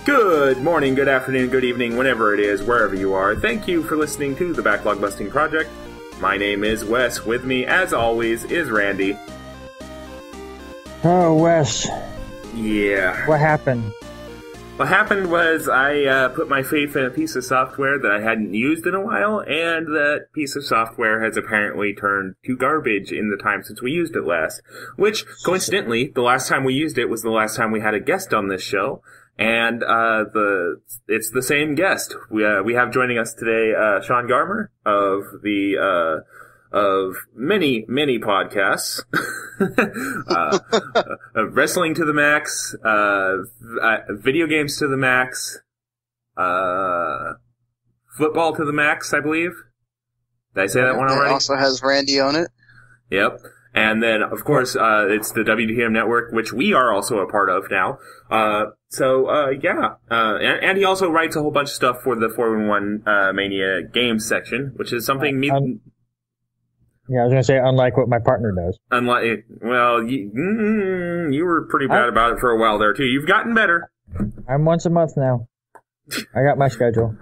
Good morning, good afternoon, good evening, whenever it is, wherever you are. Thank you for listening to the Backlog Busting Project. My name is Wes. With me, as always, is Randy. Oh, Wes. Yeah. What happened? What happened was I put my faith in a piece of software that I hadn't used in a while, and that piece of software has apparently turned to garbage in the time since we used it last. Which, coincidentally, the last time we used it was the last time we had a guest on this show. And it's the same guest. We have joining us today Sean Garmer of the of many podcasts, wrestling to the max, video games to the max, football to the max, I believe. Did I say that one already? It also has Randy on it. Yep. And then, of course, it's the W2M Network, which we are also a part of now. And he also writes a whole bunch of stuff for the 4-in-1 Mania Games section, which is something I was going to say, unlike what my partner does. You were pretty bad about it for a while there, too. You've gotten better. I'm once a month now. I got my schedule.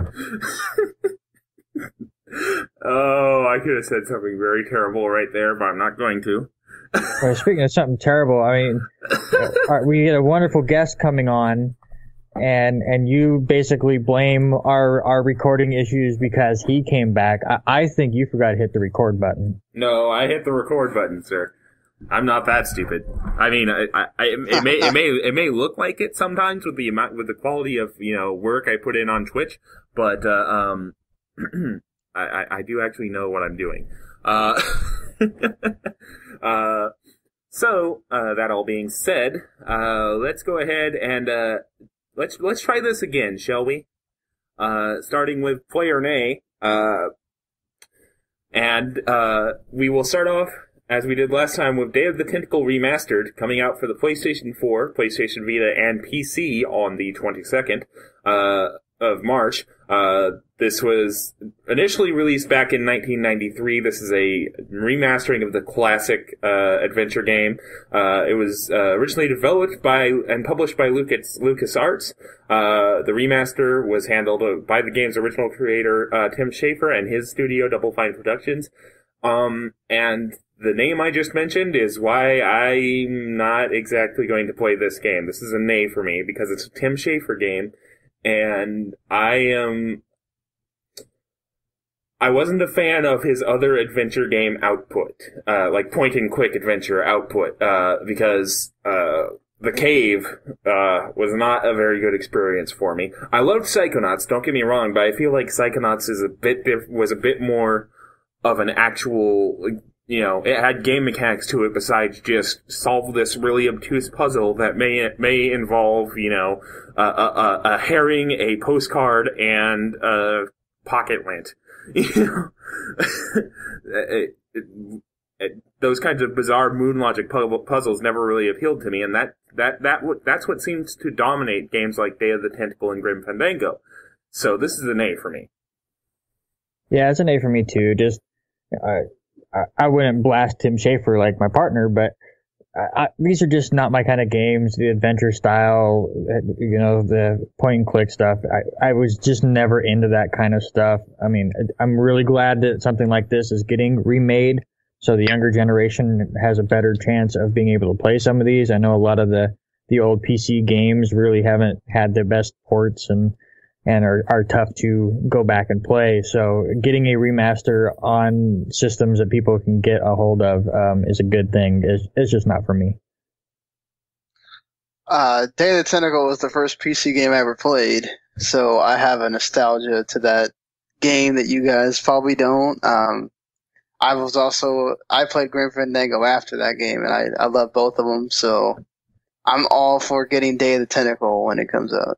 Oh, I could have said something very terrible right there, but I'm not going to. Well, speaking of something terrible, I mean, we get a wonderful guest coming on, and you basically blame our recording issues because he came back. I think you forgot to hit the record button. No, I hit the record button, sir. I'm not that stupid. I mean, it may look like it sometimes with the quality of work I put in on Twitch, but I do actually know what I'm doing. So that all being said, let's go ahead and let's try this again, shall we? Starting with Player Nay, and we will start off as we did last time with Day of the Tentacle Remastered, coming out for the PlayStation 4, PlayStation Vita, and PC on the 22nd of March. This was initially released back in 1993. This is a remastering of the classic adventure game. It was originally developed by and published by LucasArts. The remaster was handled by the game's original creator, Tim Schafer, and his studio, Double Fine Productions. And the name I just mentioned is why I'm not exactly going to play this game. This is a nay for me, because it's a Tim Schafer game. And I wasn't a fan of his other adventure game output, like point-and-click adventure output, because The Cave was not a very good experience for me. I loved Psychonauts, don't get me wrong, but I feel like Psychonauts was a bit more of an actual, it had game mechanics to it besides just solve this really obtuse puzzle that may involve, a herring, a postcard, and a pocket lint. Those kinds of bizarre moon logic puzzles never really appealed to me, and that's what seems to dominate games like Day of the Tentacle and Grim Fandango. So this is an A for me. Yeah, it's an A for me too. Just I wouldn't blast Tim Schafer like my partner, but these are just not my kind of games. The adventure style, the point and click stuff. I was just never into that kind of stuff. I mean, I'm really glad that something like this is getting remade, so the younger generation has a better chance of being able to play some of these. I know a lot of the old PC games really haven't had their best ports and are tough to go back and play. So getting a remaster on systems that people can get a hold of is a good thing. It's just not for me. Day of the Tentacle was the first PC game I ever played, so I have a nostalgia to that game that you guys probably don't. I played Grim Fandango after that game, and I love both of them, so I'm all for getting Day of the Tentacle when it comes out.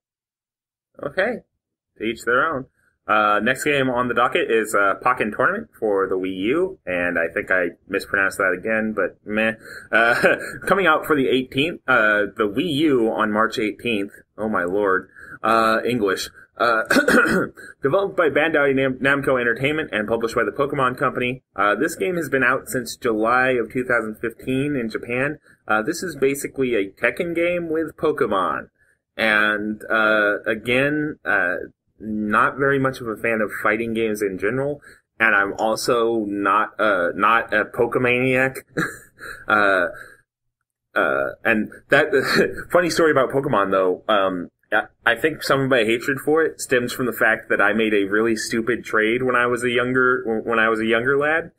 Okay. To each their own. Next game on the docket is Pokken Tournament for the Wii U, and I think I mispronounced that again, but meh. Coming out for the 18th, the Wii U on March 18th. Oh my lord. English. Developed by Bandai Namco Entertainment and published by the Pokemon Company. This game has been out since July of 2015 in Japan. This is basically a Tekken game with Pokemon. And, again, not very much of a fan of fighting games in general. And I'm also not a Pokemaniac. And that, funny story about Pokemon though, I think some of my hatred for it stems from the fact that I made a really stupid trade when I was a younger lad.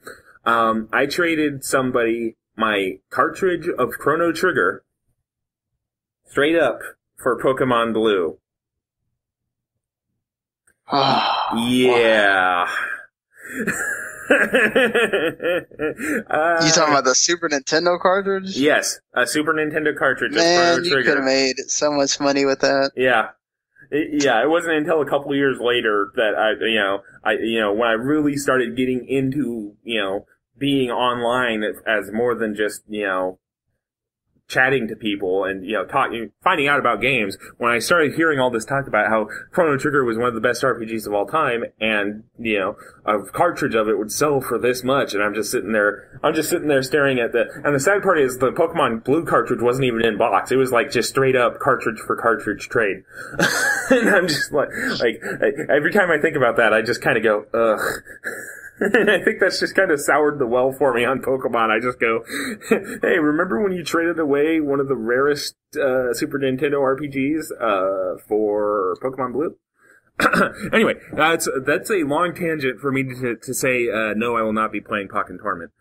I traded somebody my cartridge of Chrono Trigger straight up for Pokemon Blue. Yeah. You talking about the Super Nintendo cartridge? Yes, a Super Nintendo cartridge. Man, you could have made so much money with that. Yeah. It wasn't until a couple of years later that when I really started getting into, being online as more than just, chatting to people and, finding out about games, when I started hearing all this talk about how Chrono Trigger was one of the best RPGs of all time and, a cartridge of it would sell for this much, and I'm just sitting there staring at and the sad part is the Pokemon Blue cartridge wasn't even in box. It was like just straight up cartridge for cartridge trade. And I'm just like, every time I think about that, I just kind of go, ugh. I think that's just kind of soured the well for me on Pokemon. I just go, hey, remember when you traded away one of the rarest Super Nintendo RPGs for Pokemon Blue? Anyway, that's a long tangent for me to say, no, I will not be playing Pokken Tournament.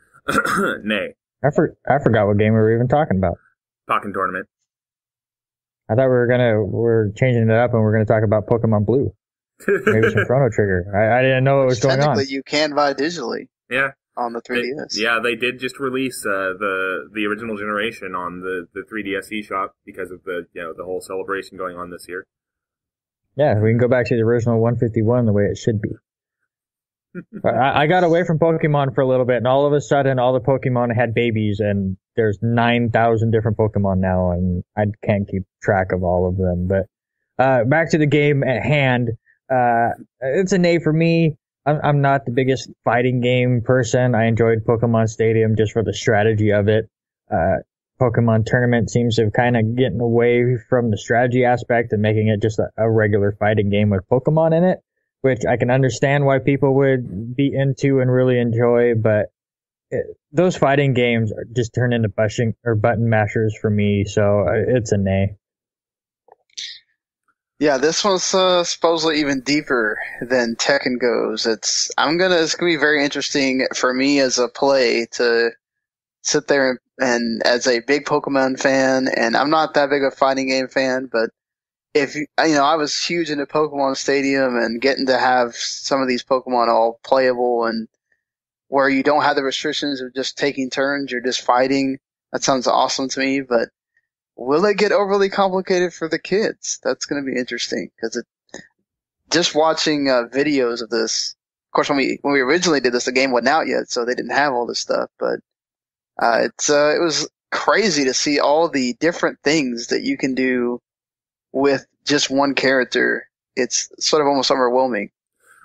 Nay. I forgot what game we were even talking about. Pokken Tournament. I thought we were changing it up and we were gonna talk about Pokemon Blue. Maybe some Chrono Trigger. I didn't know what was going on. Technically, you can buy digitally. Yeah. On the 3DS. They did just release the original generation on the 3DS eShop because of the whole celebration going on this year. Yeah, we can go back to the original 151 the way it should be. I got away from Pokemon for a little bit, and all of a sudden, all the Pokemon had babies, and there's 9,000 different Pokemon now, and I can't keep track of all of them. But back to the game at hand. It's an A for me. I'm not the biggest fighting game person. I enjoyed Pokemon Stadium just for the strategy of it. Pokemon Tournament seems to have kind of getting away from the strategy aspect and making it just a regular fighting game with Pokemon in it, which I can understand why people would be into and really enjoy, but those fighting games just turn into button mashers for me, so it's an A. Yeah, this one's supposedly even deeper than Tekken goes. It's gonna be very interesting for me as a play to sit there and as a big Pokemon fan, and I'm not that big of a fighting game fan, but if I was huge into Pokemon Stadium and getting to have some of these Pokemon all playable and where you don't have the restrictions of just taking turns, you're just fighting. That sounds awesome to me, but will it get overly complicated for the kids? That's going to be interesting because just watching videos of this. Of course, when we originally did this, the game wasn't out yet, so they didn't have all this stuff. But it was crazy to see all the different things that you can do with just one character. It's sort of almost overwhelming.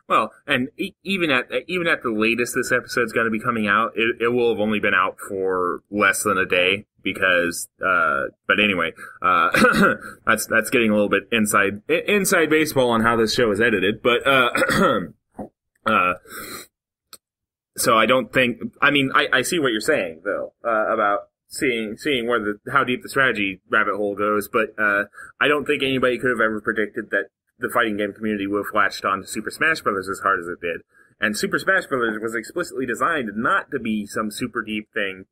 Well, and even at the latest this episode's going to be coming out, it will have only been out for less than a day because, but anyway, that's getting a little bit inside baseball on how this show is edited, but, so I don't think, I see what you're saying though, about seeing how deep the strategy rabbit hole goes, but, I don't think anybody could have ever predicted that the fighting game community would have latched on to Super Smash Bros. As hard as it did. And Super Smash Bros. Was explicitly designed not to be some super deep thing,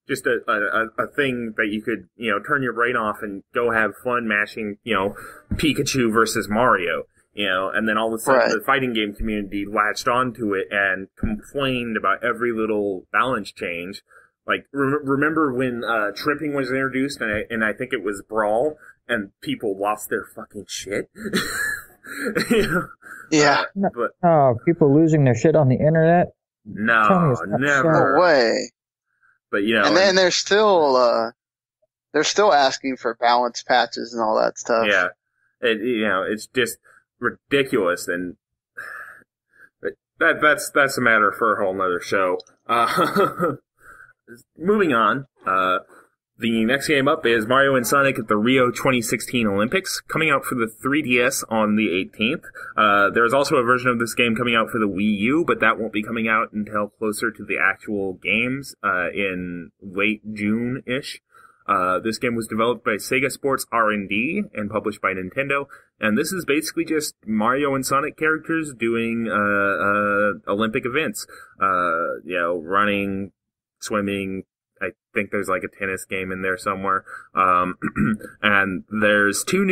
just a thing that you could, turn your brain off and go have fun mashing, Pikachu versus Mario, and then all of a sudden the fighting game community latched onto it and complained about every little balance change. Like, remember when tripping was introduced, and I think it was Brawl, and people lost their fucking shit? Yeah. But Oh, people losing their shit on the internet? Tell me no, it's not never. No way. But you know, And then they're still asking for balance patches and all that stuff. yeah, it's just ridiculous, and that's a matter for a whole nother show. Moving on, the next game up is Mario and Sonic at the Rio 2016 Olympics, coming out for the 3DS on the 18th. There's also a version of this game coming out for the Wii U, but that won't be coming out until closer to the actual games in late June-ish. This game was developed by Sega Sports R&D and published by Nintendo, and this is basically just Mario and Sonic characters doing Olympic events. Running, swimming. I think there's like a tennis game in there somewhere. And there's two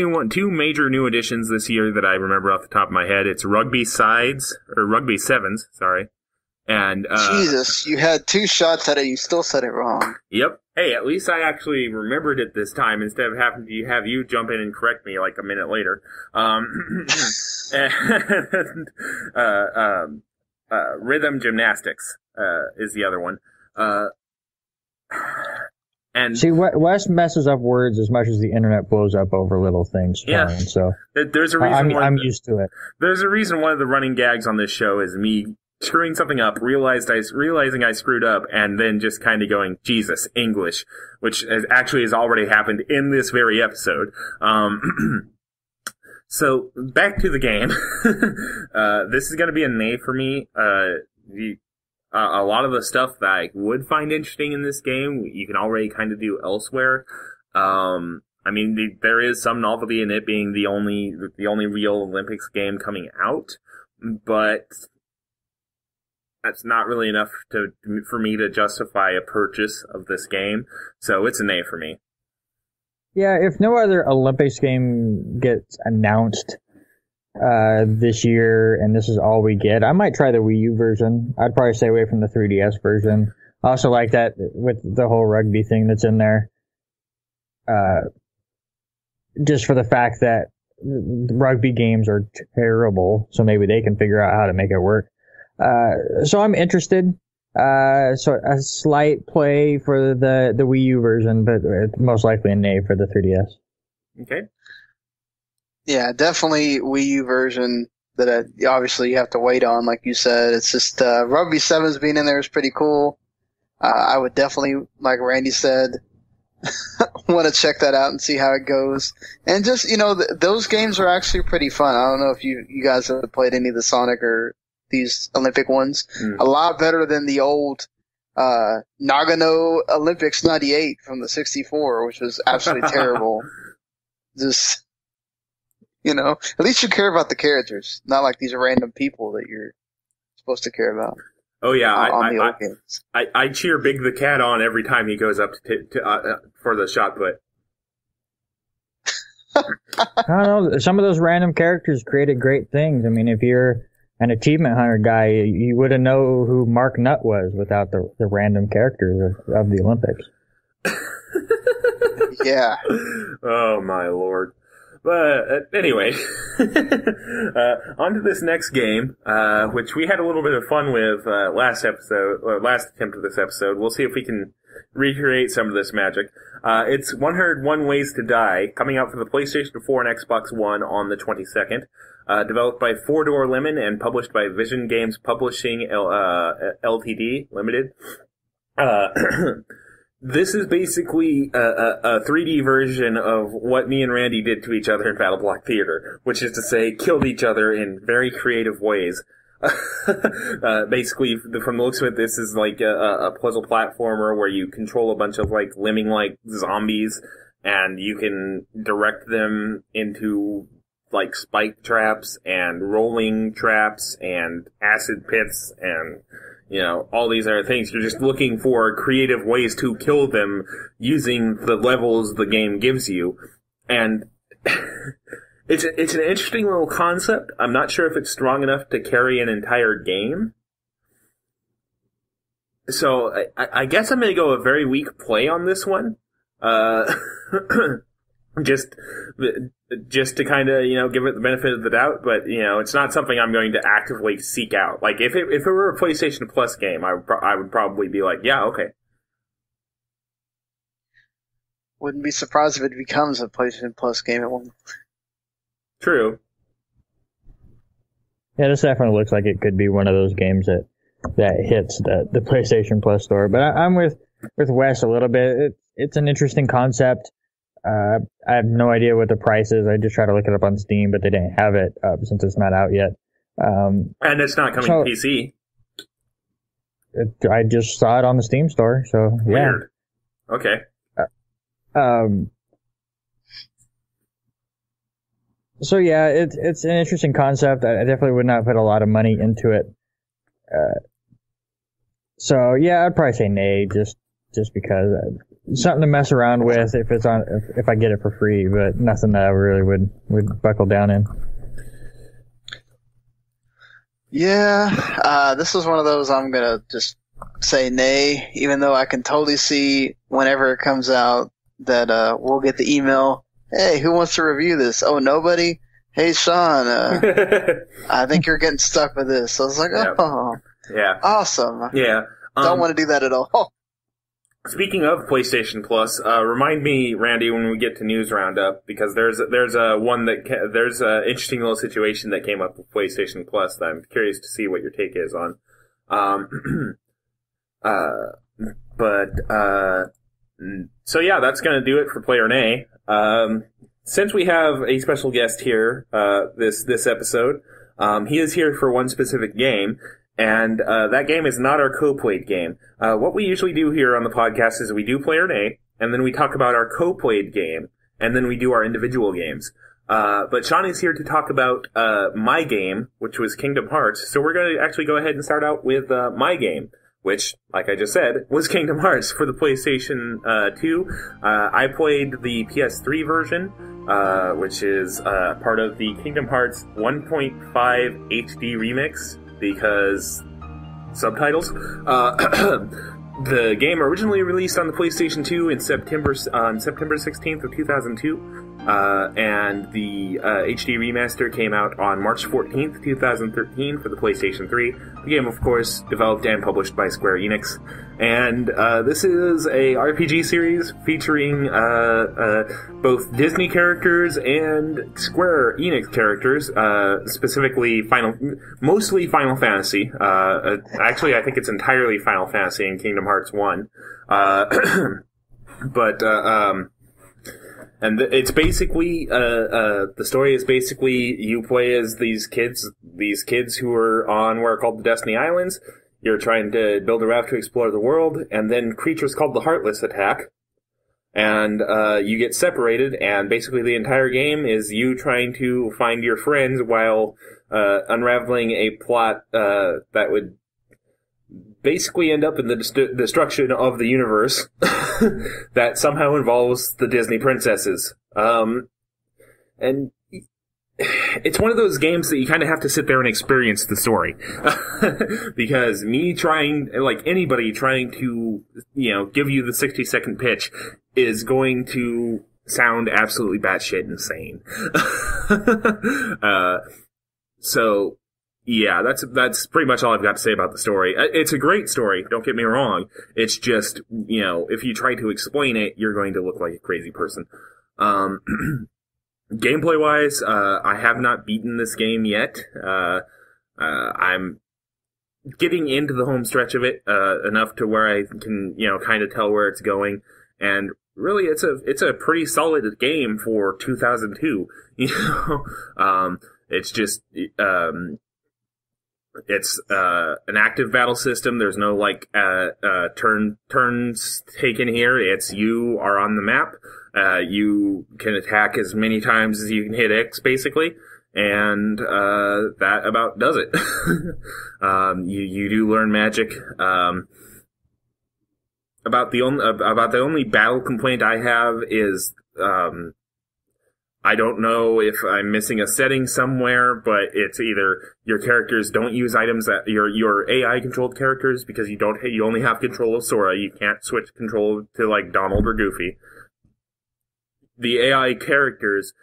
major new additions this year that I remember off the top of my head. It's Rugby Sevens, sorry. And Jesus, you had 2 shots at it, you still said it wrong. Yep. Hey, at least I actually remembered it this time instead of having to have you jump in and correct me like a minute later. And rhythm gymnastics is the other one. And see, Wes messes up words as much as the internet blows up over little things. Yeah. Fine, so there's a reason. I'm used to it. There's a reason one of the running gags on this show is me screwing something up, realizing I screwed up, and then just kind of going, Jesus, English, which actually has already happened in this very episode. So, back to the game. This is going to be a nay for me. A lot of the stuff that I would find interesting in this game, you can already kind of do elsewhere. There is some novelty in it being the only real Olympics game coming out, but that's not really enough for me to justify a purchase of this game. So it's a nay for me. Yeah, if no other Olympics game gets announced this year, and this is all we get, I might try the Wii U version. I'd probably stay away from the 3DS version. I also like that with the whole rugby thing that's in there. Just for the fact that rugby games are terrible, so maybe they can figure out how to make it work. So I'm interested. So a slight play for the Wii U version, but most likely a nay for the 3DS. Okay. Yeah, definitely Wii U version that obviously you have to wait on, like you said. It's just Rugby Sevens being in there is pretty cool. I would definitely, like Randy said, want to check that out and see how it goes. And just, those games are actually pretty fun. I don't know if you guys have played any of the Sonic or these Olympic ones. A lot better than the old Nagano Olympics 98 from the 64, which was absolutely terrible. Just, at least you care about the characters, not like these random people that you're supposed to care about. Oh yeah, I cheer Big the Cat on every time he goes up for the shot put. I don't know. Some of those random characters created great things. I mean, if you're an achievement hunter guy, you wouldn't know who Mark Nutt was without the random characters of the Olympics. Yeah. Oh my lord. But anyway, on to this next game, which we had a little bit of fun with last attempt of this episode. We'll see if we can recreate some of this magic. It's 101 Ways to Die, coming out for the PlayStation 4 and Xbox One on the 22nd. Developed by Four Door Lemon and published by Vision Games Publishing Ltd. Limited. This is basically a 3D version of what me and Randy did to each other in BattleBlock Theater, which is to say, killed each other in very creative ways. Basically, from the looks of it, this is like a puzzle platformer where you control a bunch of like lemming-like zombies, and you can direct them into like spike traps and rolling traps and acid pits and all these other things. You're just looking for creative ways to kill them using the levels the game gives you. And it's an interesting little concept. I'm not sure if it's strong enough to carry an entire game. So I guess I'm going to go a very weak play on this one. just to kind of, give it the benefit of the doubt, but, it's not something I'm going to actively seek out. Like, if it were a PlayStation Plus game, I would probably be like, yeah, okay. Wouldn't be surprised if it becomes a PlayStation Plus game at one. True. Yeah, this definitely looks like it could be one of those games that hits the PlayStation Plus store. But I'm with Wes a little bit. It's an interesting concept. I have no idea what the price is. I just tried to look it up on Steam, but they didn't have it since it's not out yet. And it's not coming to PC. I just saw it on the Steam store, so yeah. Weird. Okay. So yeah, it's an interesting concept. I definitely would not put a lot of money into it. So yeah, I'd probably say nay, just because something to mess around with if I get it for free, but nothing that I really would buckle down in. Yeah, this is one of those I'm gonna just say nay, even though I can totally see whenever it comes out that we'll get the email, hey, who wants to review this? Oh, nobody? Hey, Sean, I think you're getting stuck with this. So I was like, oh, yeah, awesome. Yeah. Don't want to do that at all. Speaking of PlayStation Plus, remind me, Randy, when we get to News Roundup, because there's an interesting little situation that came up with PlayStation Plus that I'm curious to see what your take is on. So yeah, that's gonna do it for Player Nay. Since we have a special guest here, this episode, he is here for one specific game. And that game is not our co-played game. What we usually do here on the podcast is we do Player Nay, and then we talk about our co-played game, and then we do our individual games. But Sean is here to talk about my game, which was Kingdom Hearts. So we're going to actually go ahead and start out with my game, which, like I just said, was Kingdom Hearts for the PlayStation 2. I played the PS3 version, which is part of the Kingdom Hearts 1.5 HD remix. Because subtitles. The game originally released on the PlayStation 2 on September 16th of 2002. And the HD remaster came out on March 14th, 2013 for the PlayStation 3. The game, of course, developed and published by Square Enix. And this is a RPG series featuring both Disney characters and Square Enix characters, specifically mostly Final Fantasy. Actually, I think it's entirely Final Fantasy in Kingdom Hearts 1. And it's basically, the story is basically you play as these kids who are on what are called the Destiny Islands. You're trying to build a raft to explore the world, and then creatures called the Heartless attack. And, you get separated, and basically the entire game is you trying to find your friends while, unraveling a plot, that would basically end up in the destruction of the universe that somehow involves the Disney princesses. And it's one of those games that you kind of have to sit there and experience the story. Because anybody trying to, give you the 60-second pitch is going to sound absolutely batshit insane. So, yeah, that's pretty much all I've got to say about the story. It's a great story, don't get me wrong. It's just, if you try to explain it, you're going to look like a crazy person. Gameplay-wise, I have not beaten this game yet. I'm getting into the home stretch of it, enough to where I can, kind of tell where it's going. And really, it's a pretty solid game for 2002. It's just, it's an active battle system. There's no turns taken here. It's you are on the map. You can attack as many times as you can hit X, basically, and that about does it. You do learn magic. About the only battle complaint I have is I don't know if I'm missing a setting somewhere, but it's either your characters don't use items that your AI controlled characters because you only have control of Sora. You can't switch control to like Donald or Goofy. the AI characters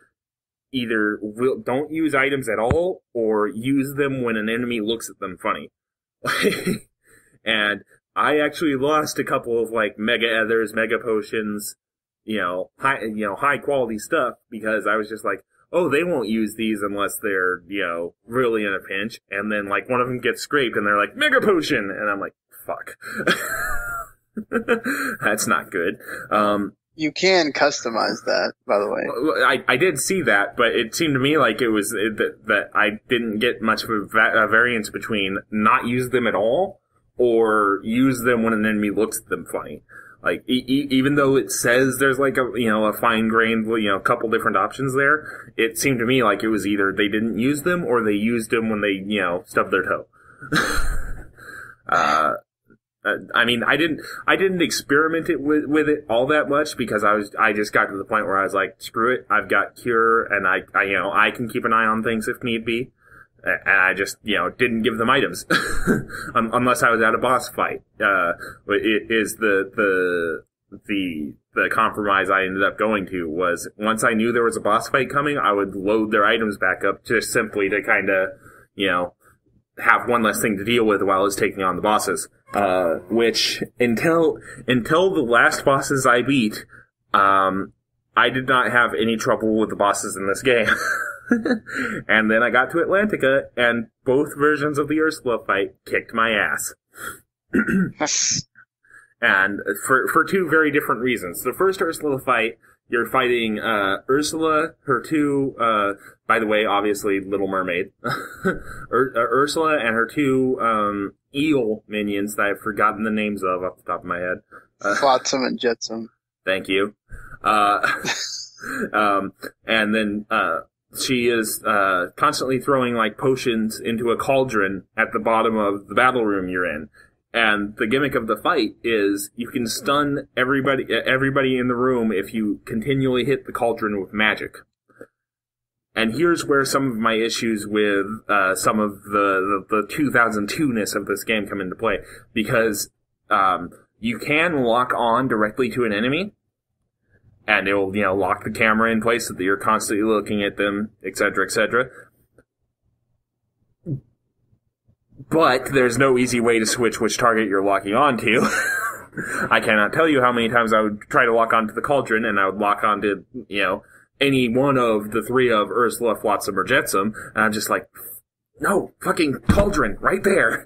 either don't use items at all or use them when an enemy looks at them funny. And I actually lost a couple of like mega ethers, mega potions, high quality stuff because I was just like, oh, they won't use these unless they're, really in a pinch. And then like one of them gets scraped and they're like, mega potion. And I'm like, fuck. That's not good. You can customize that, by the way. I did see that, but it seemed to me like it was that I didn't get much of a variance between not use them at all or use them when an enemy looks at them funny. Like, even though it says there's like a fine-grained, couple different options there, it seemed to me like it was either they didn't use them or they used them when they, stubbed their toe. I mean, I didn't experiment with it all that much because I just got to the point where I was like, screw it, I've got Cure and I can keep an eye on things if need be. And I just, didn't give them items. Unless I was at a boss fight. It is the compromise I ended up going to was once I knew there was a boss fight coming, I would load their items back up just simply to kind of, have one less thing to deal with while I was taking on the bosses. Which until the last bosses I beat, I did not have any trouble with the bosses in this game. And then I got to Atlantica, and both versions of the Ursula fight kicked my ass. And for two very different reasons. The first Ursula fight, you're fighting Ursula, her two, by the way, obviously Little Mermaid, Ursula and her two eel minions that I've forgotten the names of off the top of my head. Flotsam and Jetsam. Thank you. And then she is constantly throwing like potions into a cauldron at the bottom of the battle room you're in. And the gimmick of the fight is you can stun everybody in the room if you continually hit the cauldron with magic. And here's where some of my issues with some of the 2002-ness of this game come into play. Because you can lock on directly to an enemy, and it'll, lock the camera in place so that you're constantly looking at them, etc., etc. But there's no easy way to switch which target you're locking onto. I cannot tell you how many times I would try to lock onto the cauldron, and I would lock onto, any one of the three of Ursula, Flotsam, or Jetsam, and I'm just like, no, fucking cauldron, right there!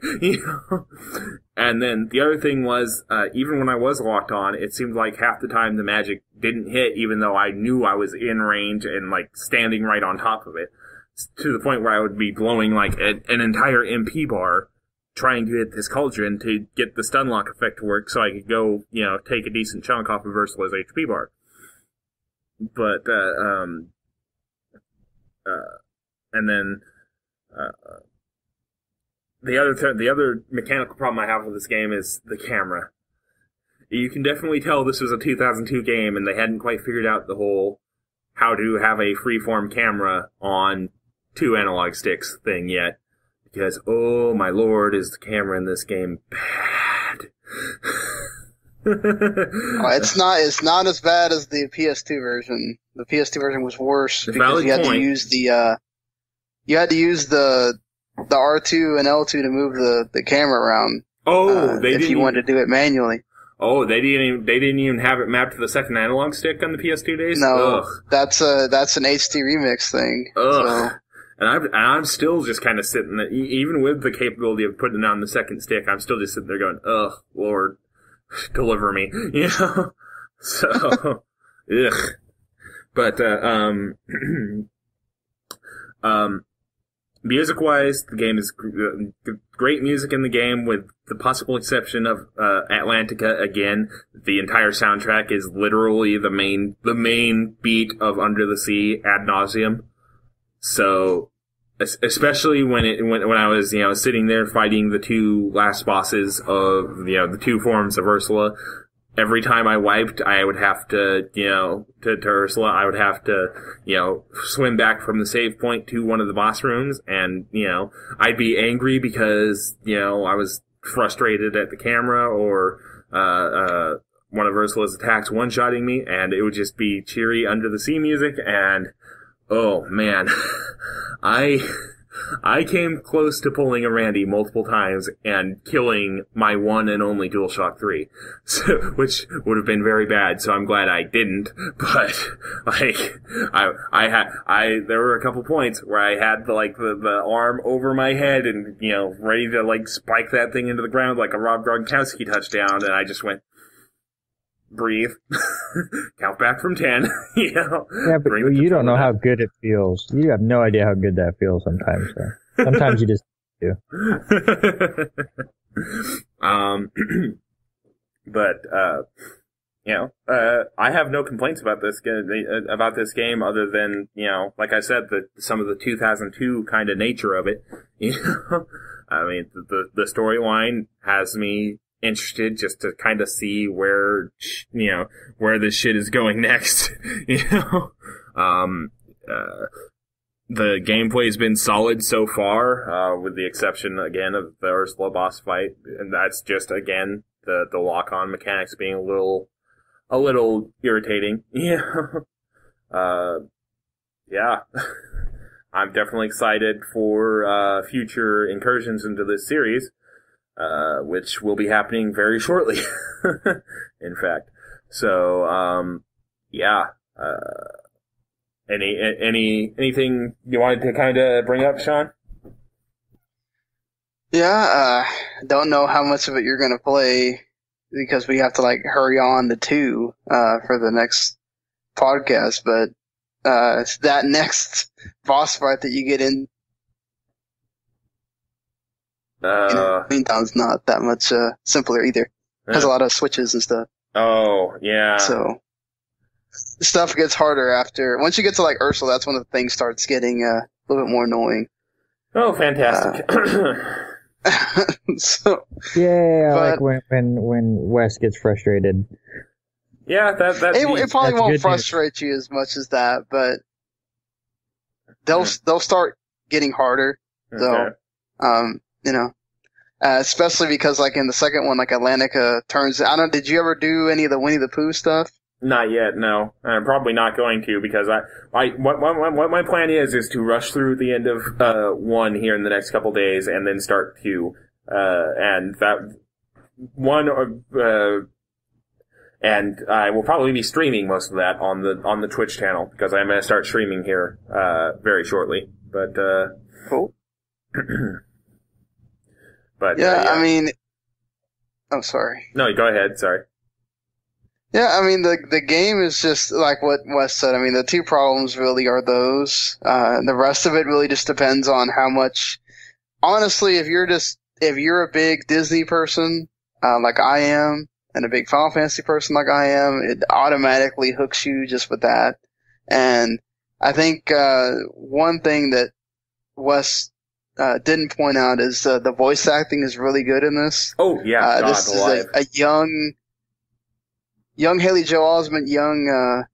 And then the other thing was, even when I was locked on, it seemed like half the time the magic didn't hit, even though I knew I was in range and, like, standing right on top of it. To the point where I would be blowing, like, an entire MP bar trying to hit this cauldron to get the stun lock effect to work so I could go, take a decent chunk off of Ursula's HP bar. But, and then, the other mechanical problem I have with this game is the camera. You can definitely tell this was a 2002 game and they hadn't quite figured out the whole how to have a freeform camera on two analog sticks thing yet. Because, oh my lord, is the camera in this game bad. It's not as bad as the PS2 version. The PS2 version was worse because you had to use the R2 and L2 to move the camera around. Oh, if you wanted to do it manually. Oh, they didn't even have it mapped to the second analog stick on the PS2 days? No, ugh. That's an HD remix thing. Ugh. So. And I'm still just kind of sitting there, even with the capability of putting it on the second stick, I'm still just sitting there going, ugh, Lord, deliver me, So, ugh. But, music-wise, the game is great music in the game, with the possible exception of Atlantica again. The entire soundtrack is literally the main beat of Under the Sea ad nauseum. So, especially when I was, sitting there fighting the two last bosses of, the two forms of Ursula, every time I wiped, I would have to, to Ursula, I would have to, swim back from the save point to one of the boss rooms, and, I'd be angry because, I was frustrated at the camera, or one of Ursula's attacks one-shotting me, and it would just be cheery Under the Sea music, and oh man, I came close to pulling a Randy multiple times and killing my one and only DualShock 3, so, which would have been very bad, so I'm glad I didn't, but, like, there were a couple points where I had, the arm over my head and, ready to, spike that thing into the ground like a Rob Gronkowski touchdown, and I just went, breathe, count back from 10, Yeah, but you don't know how good it feels. You have no idea how good that feels sometimes. So. Sometimes you just do. But, I have no complaints about this game other than, like I said, some of the 2002 kind of nature of it. I mean, the storyline has me interested just to kind of see where this shit is going next. The gameplay's been solid so far, with the exception again of the Ursula boss fight, and that's just again the lock-on mechanics being a little irritating. Yeah. I'm definitely excited for future incursions into this series. Which will be happening very shortly, in fact. So, anything you wanted to kind of bring up, Sean? Yeah, don't know how much of it you're going to play because we have to hurry on to 2 for the next podcast, but it's that next boss fight that you get in. Meantime's not that much simpler either. It has a lot of switches and stuff. Oh, yeah. So stuff gets harder once you get to Ursula, that's when the thing starts getting a little bit more annoying. Oh, fantastic. So like when Wes gets frustrated. Yeah, it probably won't frustrate you as much as that, but they'll start getting harder. So especially because in the second one, Atlantica turns. I don't know. Did you ever do any of the Winnie the Pooh stuff? Not yet. No, I'm probably not going to because what my plan is to rush through the end of 1 here in the next couple days and then start 2, and that 1 and I will probably be streaming most of that on the Twitch channel because I'm going to start streaming here very shortly. But cool. But I mean, oh, sorry. No, go ahead. Sorry. Yeah, I mean, the game is just like what Wes said. I mean, the 2 problems really are those. The rest of it really just depends on how much. Honestly, if you're a big Disney person, like I am, and a big Final Fantasy person like I am, it automatically hooks you just with that. And I think, one thing that Wes didn't point out is the voice acting is really good in this. Oh yeah, this is a young Haley Joel Osment, young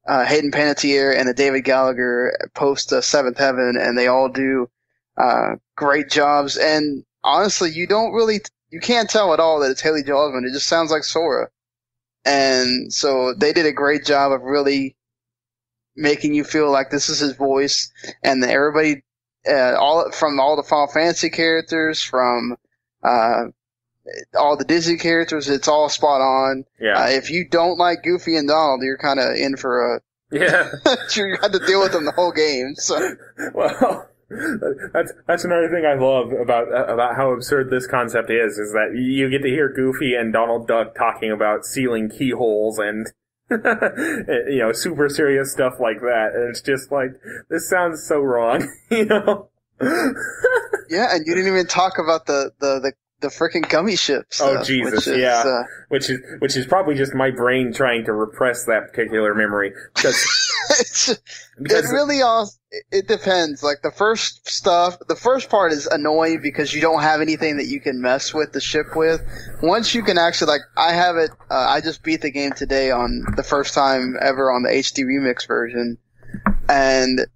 Hayden Panettiere, and a David Gallagher post Seventh Heaven, and they all do great jobs. And honestly, you can't tell at all that it's Haley Joel Osment. It just sounds like Sora. And so they did a great job of really making you feel like this is his voice, and everybody. All the Final Fantasy characters, from all the Disney characters, it's all spot on. Yeah. If you don't like Goofy and Donald, you're kind of in for a. Yeah. You got to deal with them the whole game. So. Well, that's another thing I love about how absurd this concept is that you get to hear Goofy and Donald Duck talking about sealing keyholes and. Super serious stuff like that, and it's just this sounds so wrong, Yeah, and you didn't even talk about the frickin' gummy ship stuff. Oh Jesus, which is probably just my brain trying to repress that particular memory because it really it depends. The first part is annoying because you don't have anything that you can mess with the ship with. Once you can actually, I have it, I just beat the game today on the first time ever on the HD remix version. And,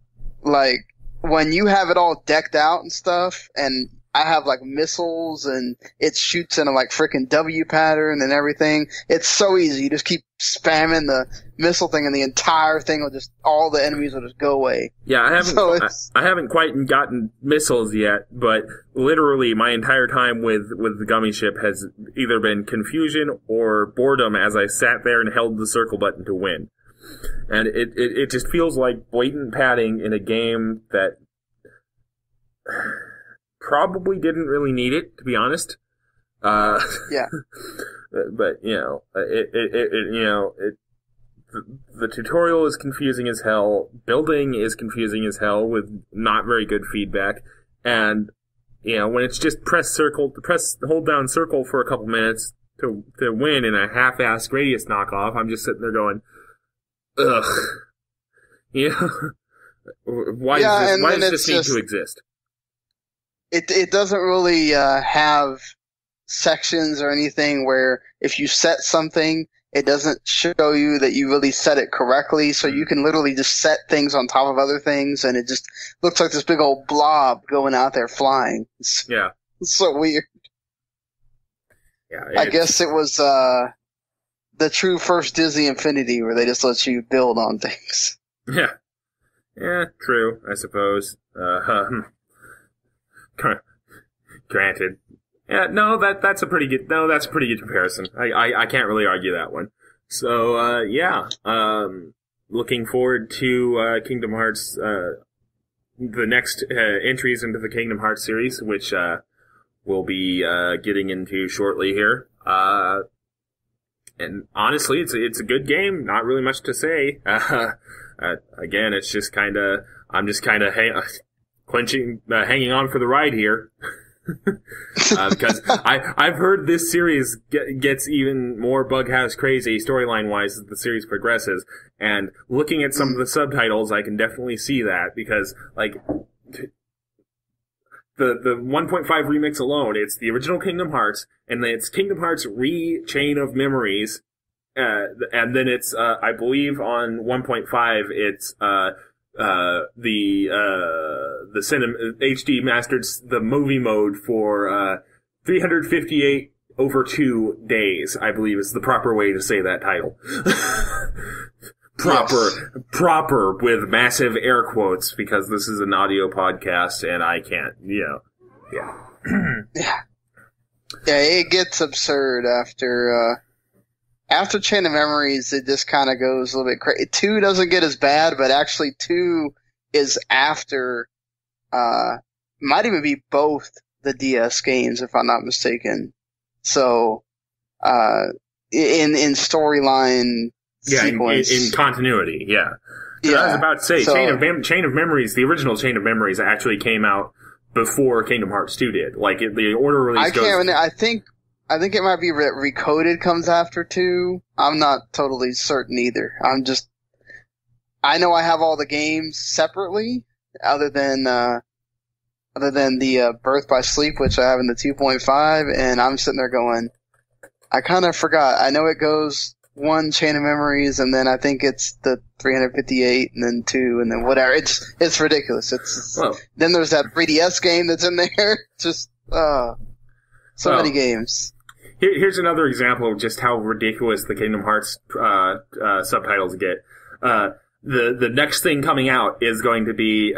when you have it all decked out and stuff, and I have like missiles and it shoots in a like freaking W pattern and everything. It's so easy. You just keep spamming the missile thing and the entire thing will just, all the enemies will just go away. Yeah, I haven't quite gotten missiles yet, but literally my entire time with the gummy ship has either been confusion or boredom as I sat there and held the circle button to win. And it just feels like blatant padding in a game that probably didn't really need it, to be honest. Yeah. But, the tutorial is confusing as hell. Building is confusing as hell with not very good feedback. And, when it's just hold down circle for a couple minutes to win in a half-assed radius knockoff, I'm just sitting there going, ugh. Why does this need to exist? It doesn't really have sections or anything where if you set something, it doesn't show you that you really set it correctly. So you can literally just set things on top of other things, and it just looks like this big old blob going out there flying. It's so weird. Yeah, I guess it was the true first Disney Infinity, where they just let you build on things. Yeah. Yeah, true, I suppose. Granted. Yeah, that's a pretty good comparison. I can't really argue that one. So, looking forward to, Kingdom Hearts, the next, entries into the Kingdom Hearts series, which, we'll be, getting into shortly here. And honestly, it's a good game. Not really much to say. Again, it's just I'm just hanging on for the ride here. Because I've heard this series gets even more Bughouse crazy storyline-wise as the series progresses, and looking at some of the subtitles, I can definitely see that, because, like, the 1.5 remix alone, it's the original Kingdom Hearts, and then it's Kingdom Hearts Chain of Memories, and then it's, I believe on 1.5, it's, the cinema HD mastered the movie mode for 358/2 days, I believe is the proper way to say that title. Proper with massive air quotes, because this is an audio podcast and I can't, yeah. Yeah, it gets absurd after Chain of Memories. It just kind of goes a little bit crazy. 2 doesn't get as bad, but actually 2 is after, might even be both the DS games, if I'm not mistaken. So, in storyline sequence. In continuity, yeah. I was about to say, Chain of Memories, the original Chain of Memories actually came out before Kingdom Hearts 2 did. Like, the order release I think it might be Recoded comes after 2. I'm not totally certain either. I know I have all the games separately, other than the Birth by Sleep, which I have in the 2.5, and I'm sitting there going, I kind of forgot. I know it goes 1 Chain of Memories, and then I think it's the 358, and then 2, and then whatever. It's ridiculous. Then there's that 3DS game that's in there. Just many games. Here's another example of just how ridiculous the Kingdom Hearts subtitles get. The next thing coming out is going to be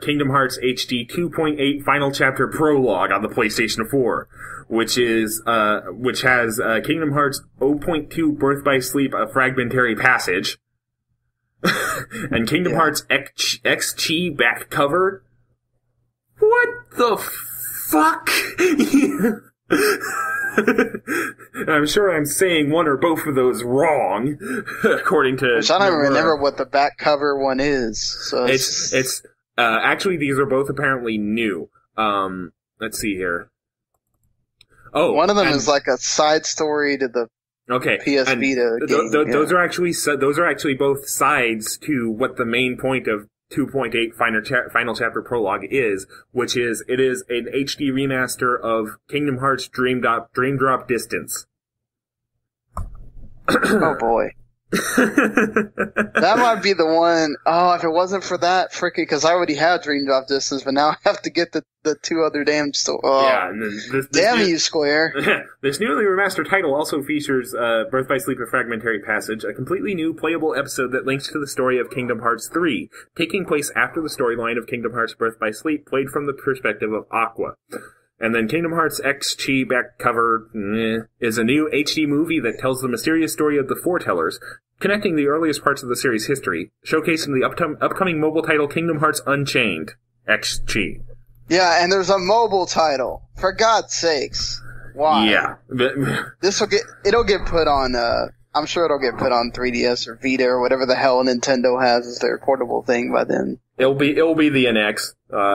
Kingdom Hearts HD 2.8 Final Chapter Prologue on the PlayStation 4, which has Kingdom Hearts 0.2 Birth by Sleep, a fragmentary passage, and Kingdom Hearts XG back cover. What the fuck? I'm sure I'm saying one or both of those wrong, according to. Which I don't even remember what the back cover one is. So it's actually, these are both apparently new. Let's see here. Oh, one of them is like a side story to the PS Vita game. Those are actually both sides to what the main point of 2.8 Final Chapter Prologue is, which is, it is an HD remaster of Kingdom Hearts Dream Drop Distance. Oh boy. That might be the one. Oh, if it wasn't for that, freaking, because I already have Dream Drop Distance, but now I have to get the two other damn yeah, and this damn you, Square. This newly remastered title also features Birth by Sleep: A Fragmentary Passage, a completely new playable episode that links to the story of Kingdom Hearts 3, taking place after the storyline of Kingdom Hearts Birth by Sleep, played from the perspective of Aqua. And then Kingdom Hearts X Chi back cover is a new HD movie that tells the mysterious story of the Foretellers, connecting the earliest parts of the series' history, showcasing the upcoming mobile title Kingdom Hearts Unchained X Chi. Yeah, and there's a mobile title. For God's sakes. Why? Yeah. It'll get put on, I'm sure it'll get put on 3DS or Vita or whatever the hell Nintendo has as their portable thing by then. It'll be the NX,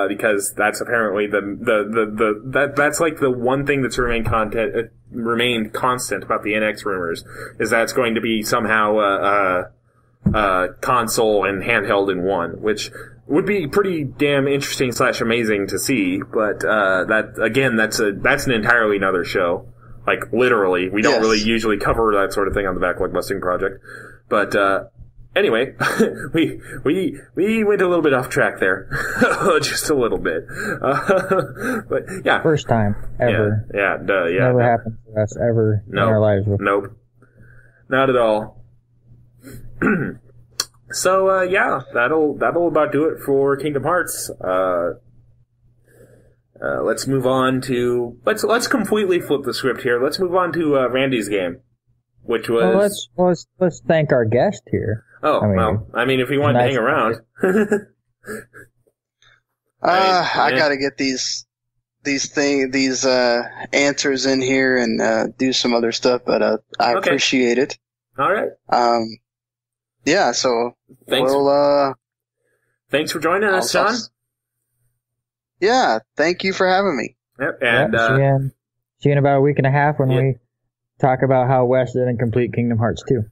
because that's apparently that's like the one thing that's remained constant about the NX rumors, is that it's going to be somehow, console and handheld in one, which would be pretty damn interesting / amazing to see, but, that's an entirely another show. Like, literally. We don't really usually cover that sort of thing on the Backlog Busting Project. But, anyway, we went a little bit off track there. Just a little bit. But, yeah. First time ever. Yeah. Never happened to us ever in our lives before. Nope. Not at all. So, yeah, that'll about do it for Kingdom Hearts. Let's move on to, let's completely flip the script here. Let's move on to, Randy's game, which was... Well, let's thank our guest here. Oh, if he wanted to hang around. I gotta get these answers in here and, do some other stuff, but, I appreciate it. All right. Yeah, so, thanks for joining us, Sean. Yeah, thank you for having me. Yep, and see you in about a week and a half when we talk about how Wes didn't complete Kingdom Hearts 2.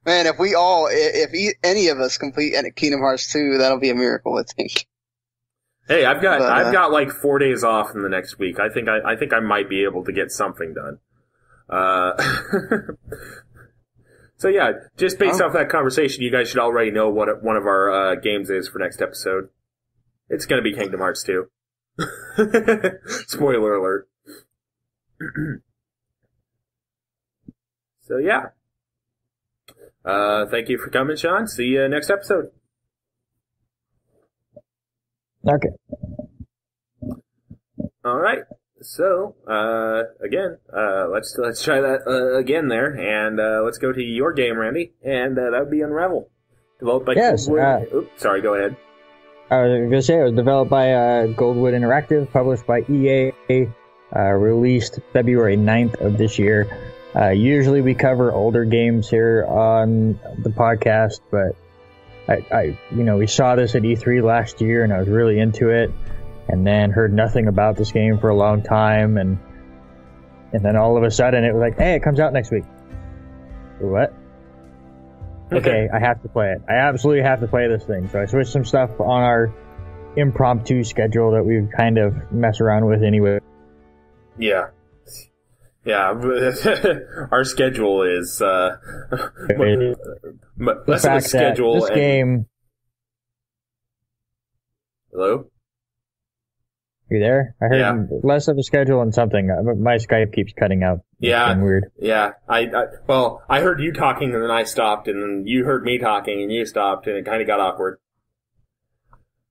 Man, if any of us complete Kingdom Hearts 2, that'll be a miracle, I think. Hey, I've got like 4 days off in the next week. I think I might be able to get something done. So yeah, just based off that conversation, you guys should already know what one of our games is for next episode. It's going to be Kingdom Hearts 2. Spoiler alert. So yeah. Thank you for coming, Sean. See you next episode. Okay. All right. So, again, let's try that, again there, and, let's go to your game, Randy, and, that would be Unravel. Developed by Goldwood. Oops, sorry, go ahead. I was going to say, it was developed by, Goldwood Interactive, published by EA, released February 9th of this year. Usually we cover older games here on the podcast, but we saw this at E3 last year, and I was really into it. And then heard nothing about this game for a long time, and then all of a sudden it was like, hey, it comes out next week. What? Okay, I have to play it. I absolutely have to play this thing. So I switched some stuff on our impromptu schedule that we kind of mess around with anyway. Yeah. Yeah, our schedule is, less of a schedule. This game... Hello? You there? I heard less of a schedule and something. My Skype keeps cutting out. Yeah. It's weird. Yeah. I heard you talking and then I stopped, and then you heard me talking and you stopped, and it kind of got awkward.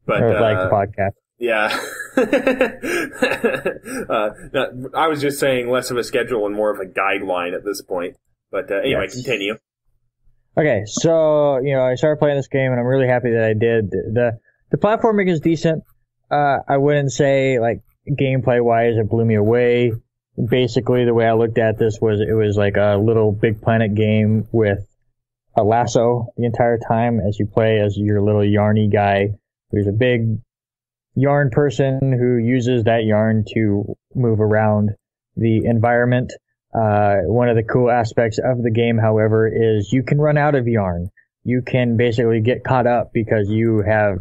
But, like the podcast. Yeah. I was just saying less of a schedule and more of a guideline at this point. But, anyway, continue. Okay. So, I started playing this game and I'm really happy that I did. The platforming is decent. I wouldn't say, like, gameplay-wise, it blew me away. Basically, the way I looked at this was, it was like a little Big Planet game with a lasso the entire time as you play as your little yarny guy, who's a big yarn person who uses that yarn to move around the environment. One of the cool aspects of the game, however, is you can run out of yarn. You can basically get caught up because you have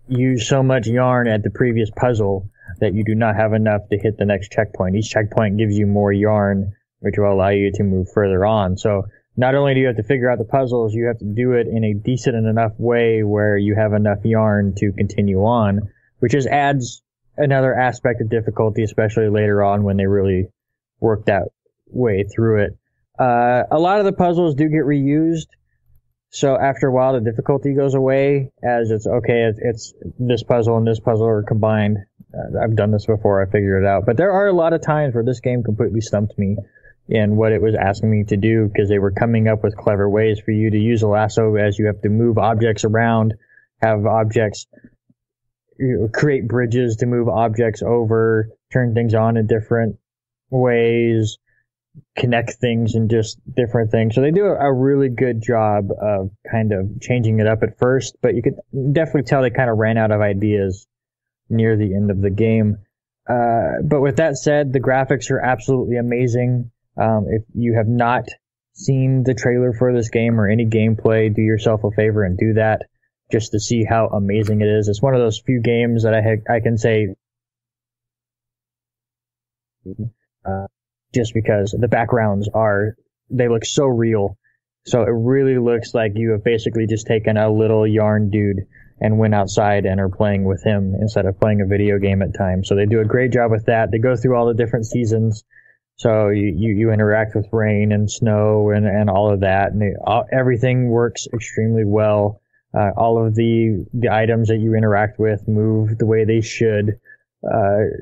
use so much yarn at the previous puzzle that you do not have enough to hit the next checkpoint. Each checkpoint gives you more yarn which will allow you to move further on. So not only do you have to figure out the puzzles, you have to do it in a decent enough way where you have enough yarn to continue on, which just adds another aspect of difficulty, especially later on when they really work that way through it. A lot of the puzzles do get reused, so after a while the difficulty goes away, as it's this puzzle and this puzzle are combined. I've done this before, I figured it out. But there are a lot of times where this game completely stumped me in what it was asking me to do, because they were coming up with clever ways for you to use a lasso as you have to move objects around, have objects, create bridges to move objects over, turn things on in different ways, connect things and just different things. So they do a really good job of kind of changing it up at first, but you could definitely tell they kind of ran out of ideas near the end of the game. But with that said, the graphics are absolutely amazing. If you have not seen the trailer for this game or any gameplay, do yourself a favor and do that, just to see how amazing it is. It's one of those few games that I can say, just because the backgrounds they look so real. So it really looks like you have basically just taken a little yarn dude and went outside and are playing with him instead of playing a video game at times. So they do a great job with that. They go through all the different seasons. So you interact with rain and snow and all of that. And everything works extremely well. All of the items that you interact with move the way they should.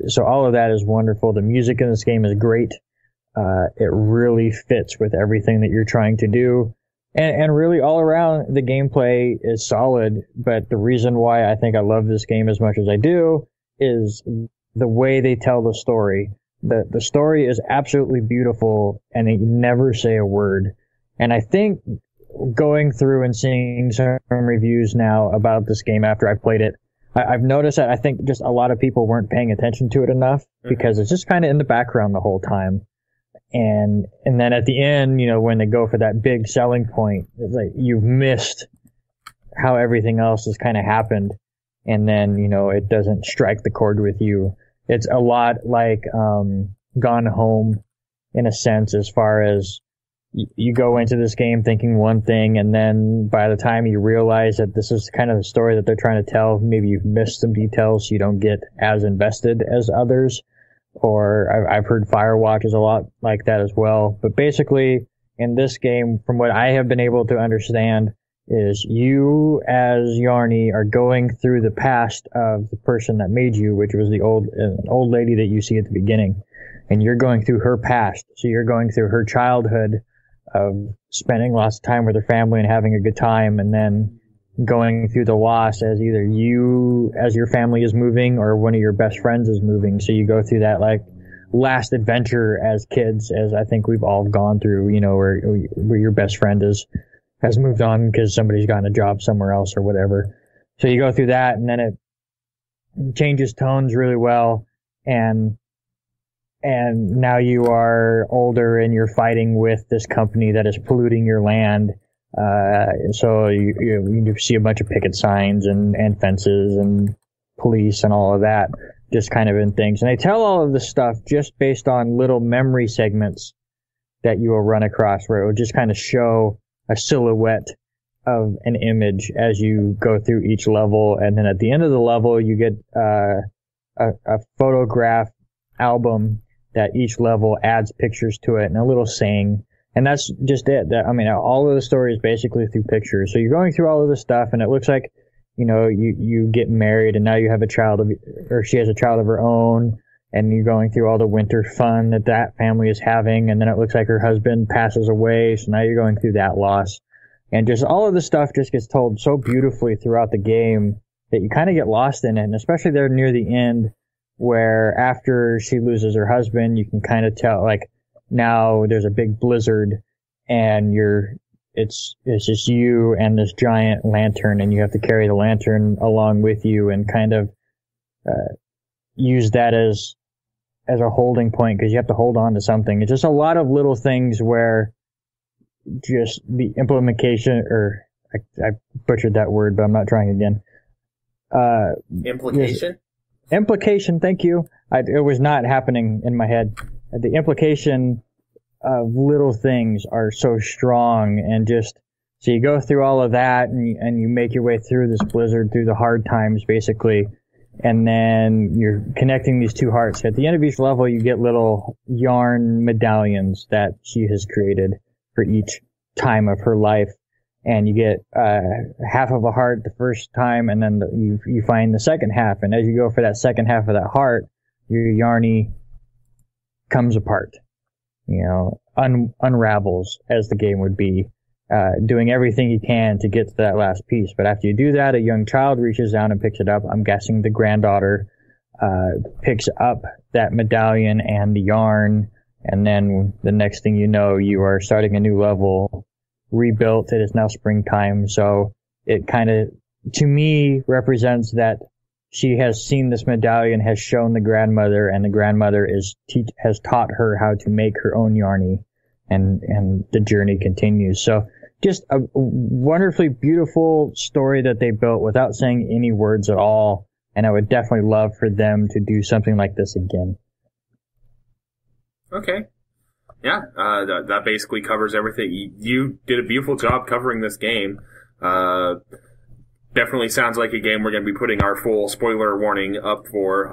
So all of that is wonderful. The music in this game is great. It really fits with everything that you're trying to do. And really all around the gameplay is solid. But the reason why I think I love this game as much as I do is the way they tell the story. The story is absolutely beautiful, and they never say a word. And I think going through and seeing some reviews now about this game after I played it, I've noticed that I think just a lot of people weren't paying attention to it enough, because it's just kind of in the background the whole time. And then at the end, when they go for that big selling point, it's like you've missed how everything else has kind of happened. And then, it doesn't strike the chord with you. It's a lot like Gone Home in a sense, as far as you go into this game thinking one thing, and then by the time you realize that this is kind of the story that they're trying to tell, maybe you've missed some details, so you don't get as invested as others. Or I've heard Firewatch is a lot like that as well. But basically, in this game, from what I have been able to understand, is you as Yarny are going through the past of the person that made you, which was the old lady that you see at the beginning. And you're going through her past. So you're going through her childhood of spending lots of time with her family and having a good time, and then going through the loss as either you, as your family is moving, or one of your best friends is moving. So you go through that like last adventure as kids, as I think we've all gone through, where your best friend has moved on because somebody's gotten a job somewhere else or whatever. So you go through that, and then it changes tones really well, and now you are older and you're fighting with this company that is polluting your land. So you see a bunch of picket signs and fences and police and all of that, just kind of in things. And they tell all of this stuff just based on little memory segments that you will run across, where it will just kind of show a silhouette of an image as you go through each level. And then at the end of the level, you get a photograph album that each level adds pictures to it and a little saying. And that's just it. All of the story is basically through pictures. So you're going through all of this stuff, and it looks like, you get married, and now you have a child or she has a child of her own, and you're going through all the winter fun that family is having, and then it looks like her husband passes away, so now you're going through that loss. And just all of the stuff just gets told so beautifully throughout the game that you kind of get lost in it, and especially there near the end, where after she loses her husband, you can kind of tell, like, now there's a big blizzard, and it's just you and this giant lantern, and you have to carry the lantern along with you and kind of use that as a holding point, because you have to hold on to something. It's just a lot of little things where just the implementation, or I butchered that word, but I'm not trying again. Implication? Implication, thank you. It was not happening in my head. The implication of little things are so strong, and just so you go through all of that and you make your way through this blizzard, through the hard times basically, and then you're connecting these two hearts. At the end of each level, you get little yarn medallions that she has created for each time of her life, and you get half of a heart the first time, and then you find the second half, and as you go for that second half of that heart, your yarny comes apart, unravels, as the game would be, doing everything you can to get to that last piece. But after you do that, a young child reaches down and picks it up. I'm guessing the granddaughter picks up that medallion and the yarn, and then the next thing you know, you are starting a new level, rebuilt. It is now springtime, so it kind of, to me, represents that she has seen this medallion, has shown the grandmother, and the grandmother has taught her how to make her own yarny, and the journey continues. So just a wonderfully beautiful story that they built without saying any words at all, and I would definitely love for them to do something like this again. Okay. Yeah, that basically covers everything. You did a beautiful job covering this game. Definitely sounds like a game we're going to be putting our full spoiler warning up for.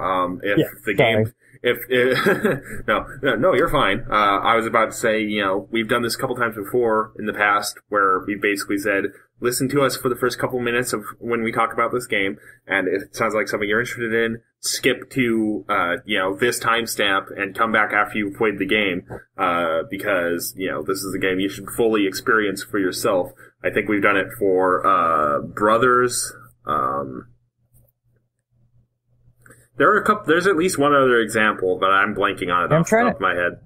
No, you're fine. I was about to say, we've done this a couple times before in the past where we basically said, listen to us for the first couple minutes of when we talk about this game, and if it sounds like something you're interested in, skip to, this timestamp and come back after you've played the game, because, this is a game you should fully experience for yourself. I think we've done it for, Brothers, there's at least one other example, but I'm blanking on it off the top of my head.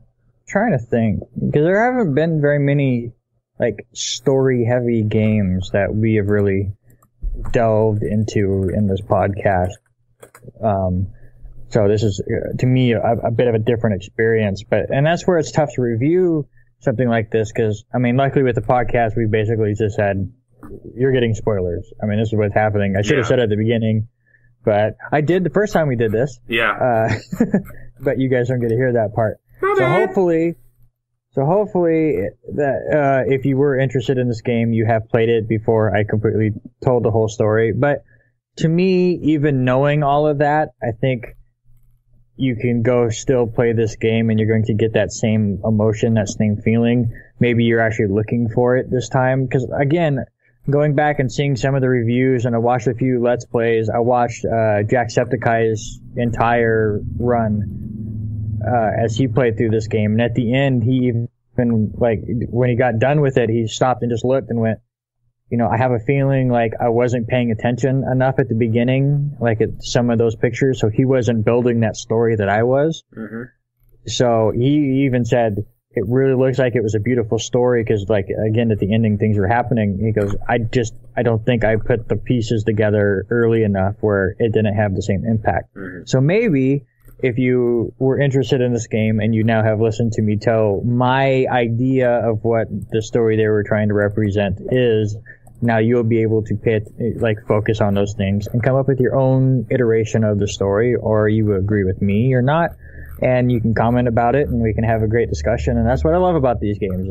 Trying to think, because there haven't been very many, story-heavy games that we have really delved into in this podcast. So this is, to me, a bit of a different experience, and that's where it's tough to review something like this, because, luckily with the podcast, we basically just said, you're getting spoilers. This is what's happening. I should have said it at the beginning, but I did the first time we did this. Yeah. But you guys don't get to hear that part. So hopefully that, if you were interested in this game, you have played it before I completely told the whole story. But to me, even knowing all of that, I think you can go still play this game and you're going to get that same emotion, that same feeling. Maybe you're actually looking for it this time. Because again, going back and seeing some of the reviews, and I watched a few Let's Plays. I watched Jacksepticeye's entire run as he played through this game. And at the end, he even, when he got done with it, he stopped and just looked and went, I have a feeling like I wasn't paying attention enough at the beginning, at some of those pictures, so he wasn't building that story that I was. Mm-hmm. So he even said, it really looks like it was a beautiful story because, again, at the ending, things were happening. He goes, I don't think I put the pieces together early enough where it didn't have the same impact. Mm-hmm. So maybe if you were interested in this game and you now have listened to me tell my idea of what the story they were trying to represent is, now you'll be able to focus on those things and come up with your own iteration of the story, or you agree with me or not, and you can comment about it and we can have a great discussion. And that's what I love about these games.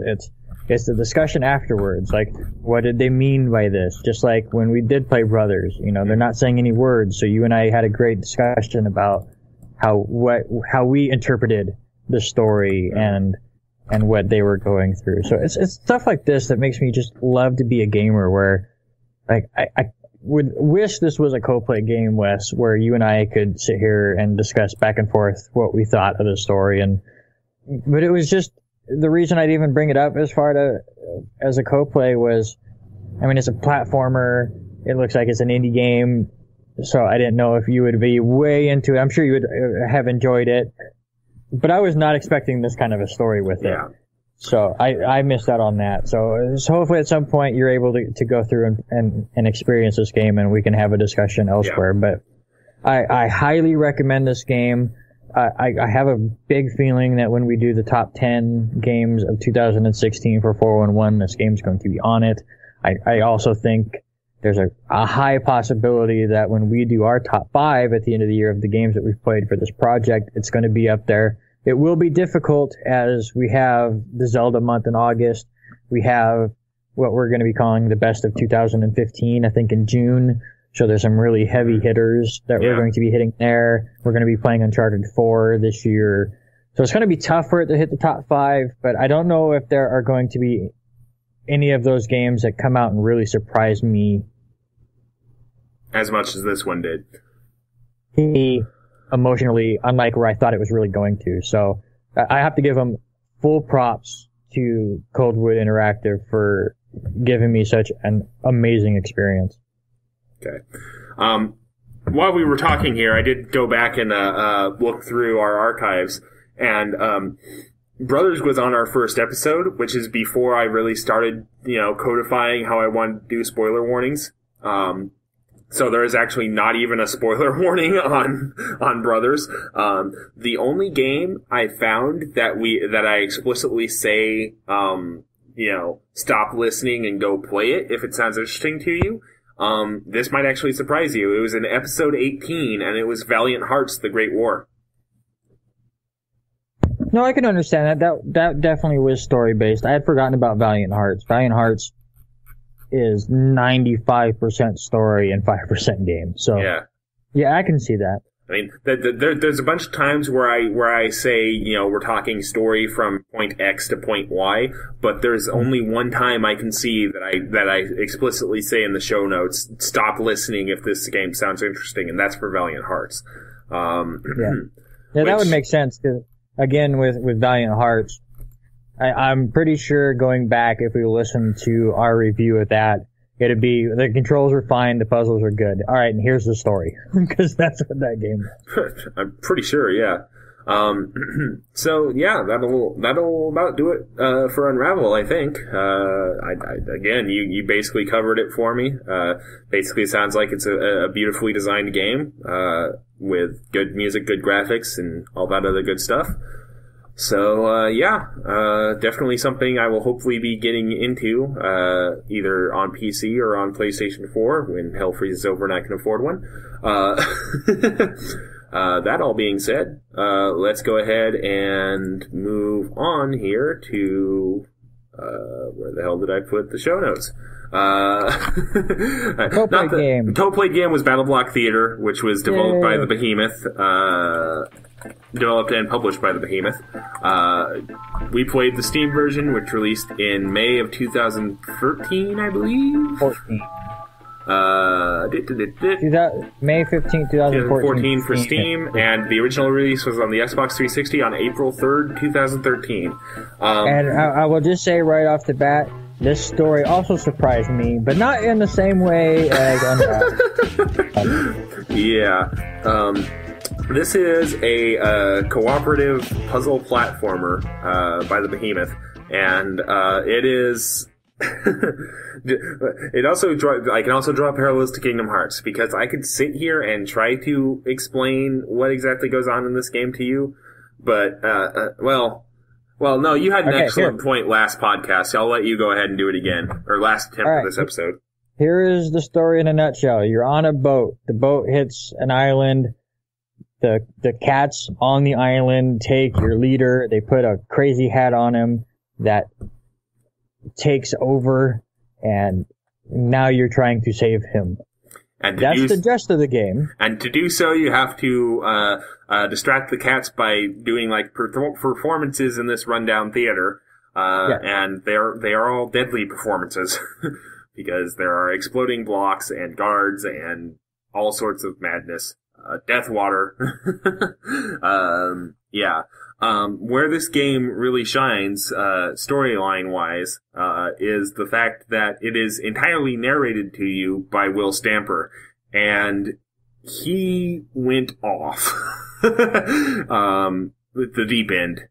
It's the discussion afterwards. What did they mean by this? Just like when we did play Brothers, they're not saying any words. So you and I had a great discussion about how we interpreted the story and what they were going through. So it's stuff like this that makes me just love to be a gamer, where I would wish this was a co-play game, Wes, where you and I could sit here and discuss back and forth what we thought of the story. But it was just, the reason I'd even bring it up as a co-play was, it's a platformer. It looks like it's an indie game. So I didn't know if you would be way into it. I'm sure you would have enjoyed it, but I was not expecting this kind of a story with it. So I missed out on that. So hopefully at some point you're able to go through and experience this game and we can have a discussion elsewhere. Yeah. But I highly recommend this game. I have a big feeling that when we do the top 10 games of 2016 for 411, this game's going to be on it. I also think there's a high possibility that when we do our top 5 at the end of the year of the games that we've played for this project, it's going to be up there. it will be difficult as we have the Zelda month in August. We have what we're going to be calling the best of 2015, I think, in June. So there's some really heavy hitters that we're going to be hitting there. We're going to be playing Uncharted 4 this year. So it's going to be tough for it to hit the top 5, but I don't know if there are going to be any of those games that come out and really surprise me as much as this one did. Emotionally, unlike where I thought it was really going to. So I have to give them full props to Coldwood Interactive for giving me such an amazing experience. Okay. While we were talking here, I did go back and look through our archives, and Brothers was on our first episode, which is before I really started, codifying how I wanted to do spoiler warnings. So there is actually not even a spoiler warning on Brothers. The only game I found that I explicitly say, stop listening and go play it if it sounds interesting to you. This might actually surprise you. It was in episode 18, and it was Valiant Hearts: The Great War. No, I can understand that. That definitely was story-based. I had forgotten about Valiant Hearts. Valiant Hearts is 95% story and 5% game. So, yeah, I can see that. I mean, there's a bunch of times where I say, we're talking story from point X to point Y, but there's only one time I can see that I explicitly say in the show notes, stop listening if this game sounds interesting, and that's for Valiant Hearts. That would make sense, because, again, with Valiant Hearts, I'm pretty sure going back, if we listen to our review of that, it'd be, the controls are fine, the puzzles are good. Alright, and here's the story. Because that's what that game is. I'm pretty sure, yeah. So, yeah, that'll about do it, for Unravel, I think. Again, you basically covered it for me. Basically sounds like it's a beautifully designed game, with good music, good graphics, and all that other good stuff. So, definitely something I will hopefully be getting into, either on PC or on PlayStation 4 when hell freezes over and I can afford one. That all being said, let's go ahead and move on here to, where the hell did I put the show notes? Co-played game was BattleBlock Theater, which was developed by the Behemoth, developed and published by the Behemoth. We played the Steam version, which released in May of 2013, I believe. 14. May 15th, 2014 for Steam, and the original release was on the Xbox 360 on April 3rd, 2013. And I will just say right off the bat, this story also surprised me, but not in the same way as Unravel. This is a cooperative puzzle platformer by the Behemoth, and it is. I can also draw parallels to Kingdom Hearts, because I could sit here and try to explain what exactly goes on in this game to you, but no, you had an excellent point last podcast, so I'll let you go ahead and do it again, or last attempt of this episode. Here is the story in a nutshell. You're on a boat. The boat hits an island. The cats on the island take your leader. They put a crazy hat on him that takes over, and now you're trying to save him. And that's the gist of the game. And to do so, you have to distract the cats by doing performances in this rundown theater, and they are all deadly performances because there are exploding blocks and guards and all sorts of madness. Death water. Where this game really shines, storyline-wise, is the fact that it is entirely narrated to you by Will Stamper. And he went off. The deep end.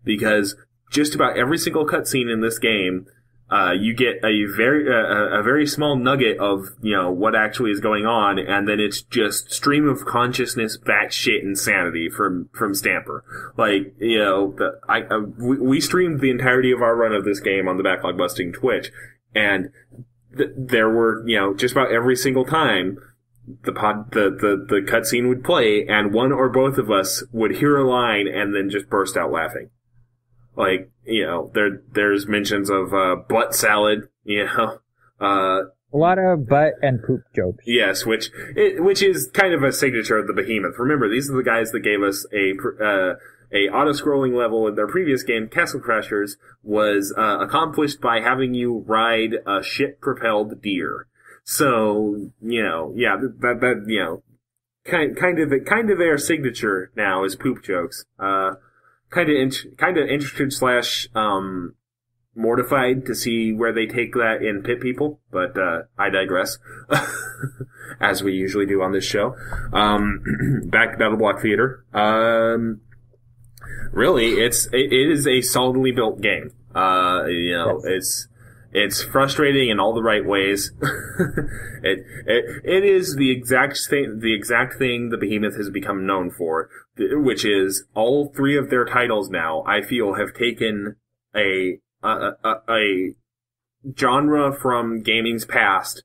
Because just about every single cutscene in this game, you get a very small nugget of, what actually is going on, and then it's just stream of consciousness, batshit insanity from Stamper. Like, we streamed the entirety of our run of this game on the Backlog Busting Twitch, and there were, just about every single time, the cutscene would play, and one or both of us would hear a line and then just burst out laughing. Like, there's mentions of butt salad, a lot of butt and poop jokes. Yes, which is kind of a signature of the Behemoth. Remember, these are the guys that gave us a auto-scrolling level in their previous game, Castle Crashers, was accomplished by having you ride a ship-propelled deer. So, kind of their signature now is poop jokes. Kind of interested / mortified to see where they take that in Pit People, but I digress, as we usually do on this show. Back to BattleBlock Theater. Really, it is a solidly built game. Yes. It's frustrating in all the right ways. It is the exact thing the Behemoth has become known for, which is all three of their titles now, I feel, have taken a genre from gaming's past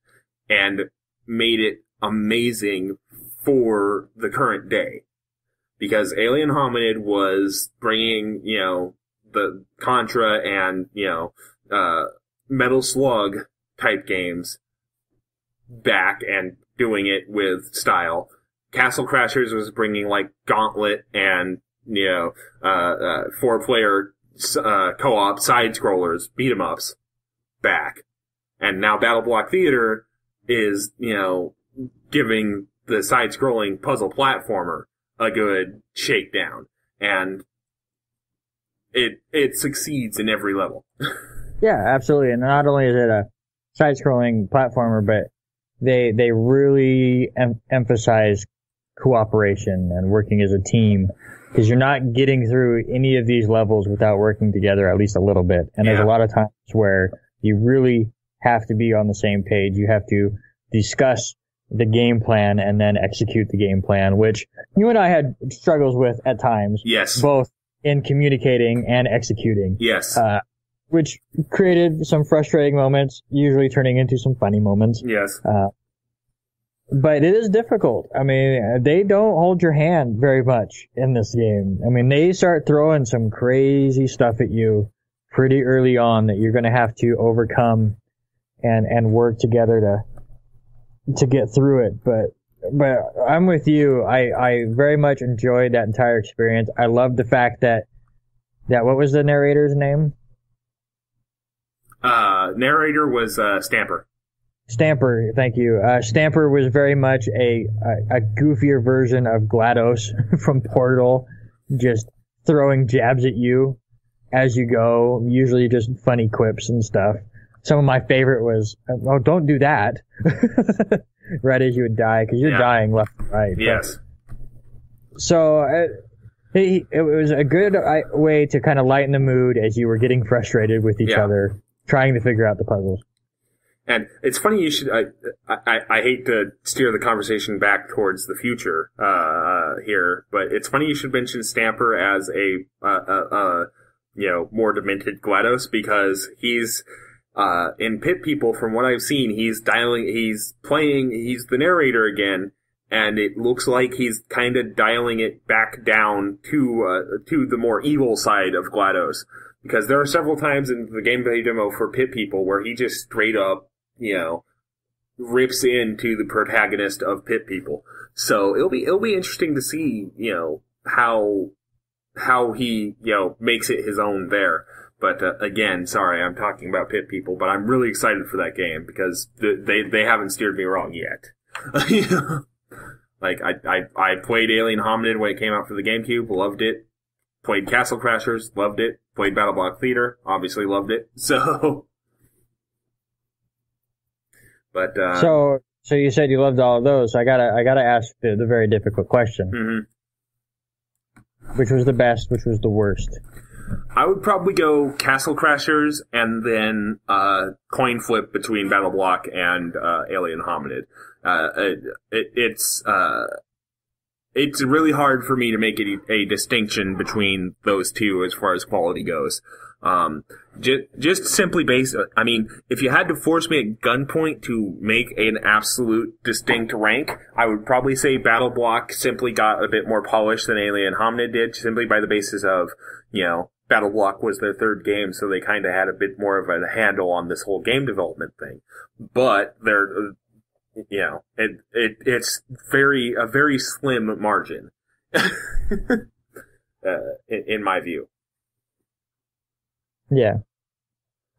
and made it amazing for the current day. Because Alien Hominid was bringing, the Contra and, Metal Slug type games back and doing it with style. Castle Crashers was bringing like Gauntlet and, 4-player co-op side-scrollers, beat-em-ups, back. And now BattleBlock Theater is, giving the side-scrolling puzzle platformer a good shakedown. And it succeeds in every level. Yeah, absolutely. And not only is it a side-scrolling platformer, but they really emphasize cooperation and working as a team. Because you're not getting through any of these levels without working together at least a little bit. And there's a lot of times where you really have to be on the same page. You have to discuss the game plan and then execute the game plan, which you and I had struggles with at times. Yes. Both in communicating and executing. Yes. Which created some frustrating moments, usually turning into some funny moments. Yes. But it is difficult. I mean, they don't hold your hand very much in this game. I mean, they start throwing some crazy stuff at you pretty early on that you're going to have to overcome and work together to get through it. But I'm with you. I very much enjoyed that entire experience. I love the fact that what was the narrator's name? Narrator was Stamper. Stamper, thank you. Stamper was very much a goofier version of GLaDOS from Portal, just throwing jabs at you as you go, usually just funny quips and stuff. Some of my favorite was, oh, don't do that, right as you would die, because you're dying left and right. Yes. So it was a good way to kind of lighten the mood as you were getting frustrated with each other, trying to figure out the puzzles. And it's funny you should. I hate to steer the conversation back towards the future here, but it's funny you should mention Stamper as a more demented GLaDOS, because he's in Pit People. From what I've seen, he's the narrator again, and it looks like he's kind of dialing it back down to the more evil side of GLaDOS. Because there are several times in the gameplay demo for Pit People where he just straight up, rips into the protagonist of Pit People. So it'll be interesting to see, how he, makes it his own there. But, again, sorry, I'm talking about Pit People, but I'm really excited for that game because they haven't steered me wrong yet. Like, I played Alien Hominid when it came out for the GameCube, loved it. Played Castle Crashers, loved it. Played BattleBlock Theater, obviously loved it. So, but so you said you loved all of those. So I gotta ask the very difficult question. Mm-hmm. Which was the best? Which was the worst? I would probably go Castle Crashers and then coin flip between BattleBlock and Alien Hominid. It's really hard for me to make a distinction between those two as far as quality goes. Just simply based, I mean, if you had to force me at gunpoint to make an absolute distinct rank, I would probably say BattleBlock simply got a bit more polished than Alien Hominid did, simply by the basis of, BattleBlock was their third game, so they kind of had a bit more of a handle on this whole game development thing. But they're, it's a very slim margin, in my view. Yeah.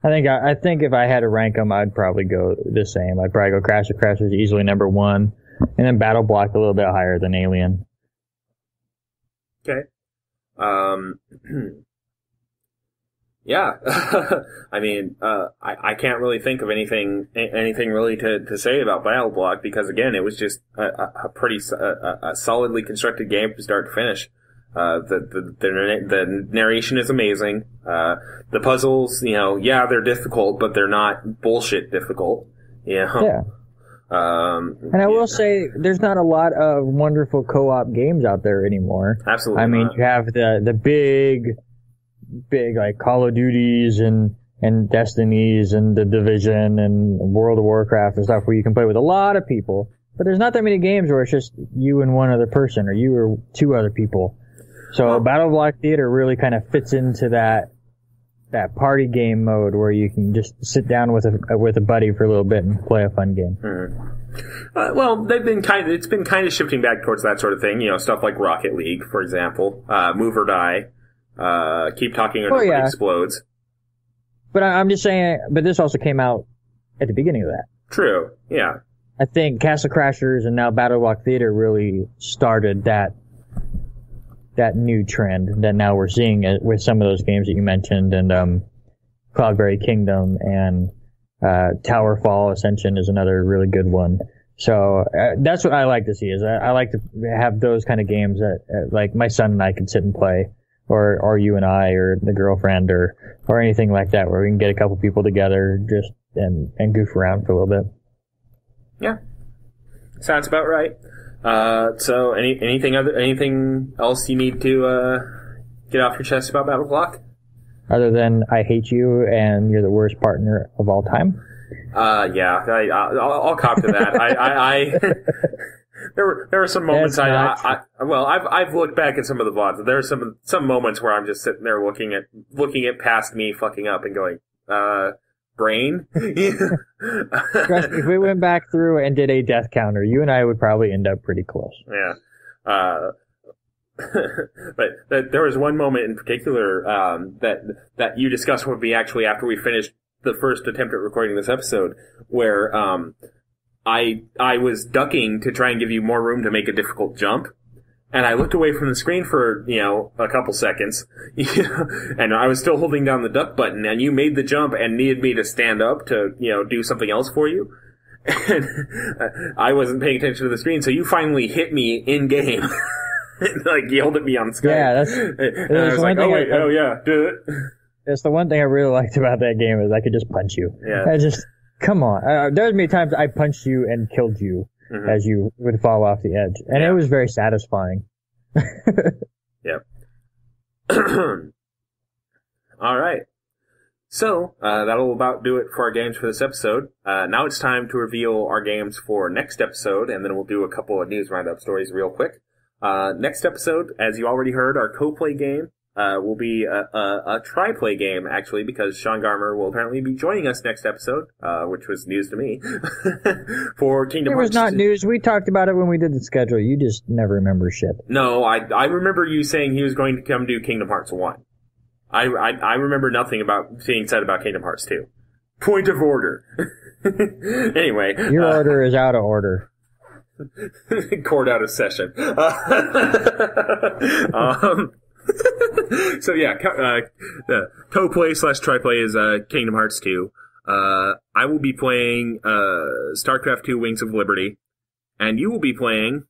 I think if I had to rank them, I'd probably go the same. I'd probably go Crash of Crashers easily number 1, and then BattleBlock a little bit higher than Alien. Okay. Yeah. I mean, I can't really think of anything really to say about BattleBlock because again, it was just a pretty solidly constructed game from start to finish. The narration is amazing. The puzzles, they're difficult, but they're not bullshit difficult. Yeah. And I will say, there's not a lot of wonderful co-op games out there anymore. Absolutely. I mean, not. You have the big like Call of Duties and Destinies and the Division and World of Warcraft and stuff where you can play with a lot of people. But there's not that many games where it's just you and one other person or you or two other people. So BattleBlock Theater really kind of fits into that party game mode where you can just sit down with a buddy for a little bit and play a fun game. Mm-hmm. Well, it's been kind of shifting back towards that sort of thing. Stuff like Rocket League, for example, Move or Die, Keep Talking or Nobody Explodes. But I'm just saying. But this also came out at the beginning of that. True. Yeah. I think Castle Crashers and now BattleBlock Theater really started that new trend that now we're seeing with some of those games that you mentioned, and Cloudberry Kingdom and Towerfall Ascension is another really good one. So that's what I like to see. Is I like to have those kind of games that like my son and I can sit and play, or you and I, or the girlfriend, or anything like that, where we can get a couple people together just and goof around for a little bit. Yeah, sounds about right. So anything else you need to get off your chest about BattleBlock? Other than I hate you and you're the worst partner of all time? Yeah, I'll cop to that. There were some moments I've looked back at some of the VODs. There are some moments where I'm just sitting there looking at past me fucking up and going, brain? Trust me, if we went back through and did a death counter, you and I would probably end up pretty close. Yeah. But there was one moment in particular that you discussed with me actually after we finished the first attempt at recording this episode, where I was ducking to try and give you more room to make a difficult jump. And I looked away from the screen for, a couple seconds, and I was still holding down the duck button, and you made the jump and needed me to stand up to, do something else for you. And I wasn't paying attention to the screen, so you finally hit me in-game. And, yelled at me on Skype. Yeah, and I was like, oh yeah, do it. That's the one thing I really liked about that game is I could just punch you. Yeah. Come on. There's many times I punched you and killed you. Mm-hmm. As you would fall off the edge. And It was very satisfying. Yep. All right. So, that'll about do it for our games for this episode. Now it's time to reveal our games for next episode, and then we'll do a couple of news roundup stories real quick. Next episode, as you already heard, our co-play game will be a tri-play game, actually, because Sean Garmer will apparently be joining us next episode, which was news to me, for Kingdom Hearts. It was not news. We talked about it when we did the schedule. You just never remember shit. No, I remember you saying he was going to come do Kingdom Hearts 1. I remember nothing about being said about Kingdom Hearts 2. Point of order. Anyway. Your order is out of order. Court out of session. So yeah, the co-play / tri-play is Kingdom Hearts 2. I will be playing StarCraft 2 Wings of Liberty, and you will be playing...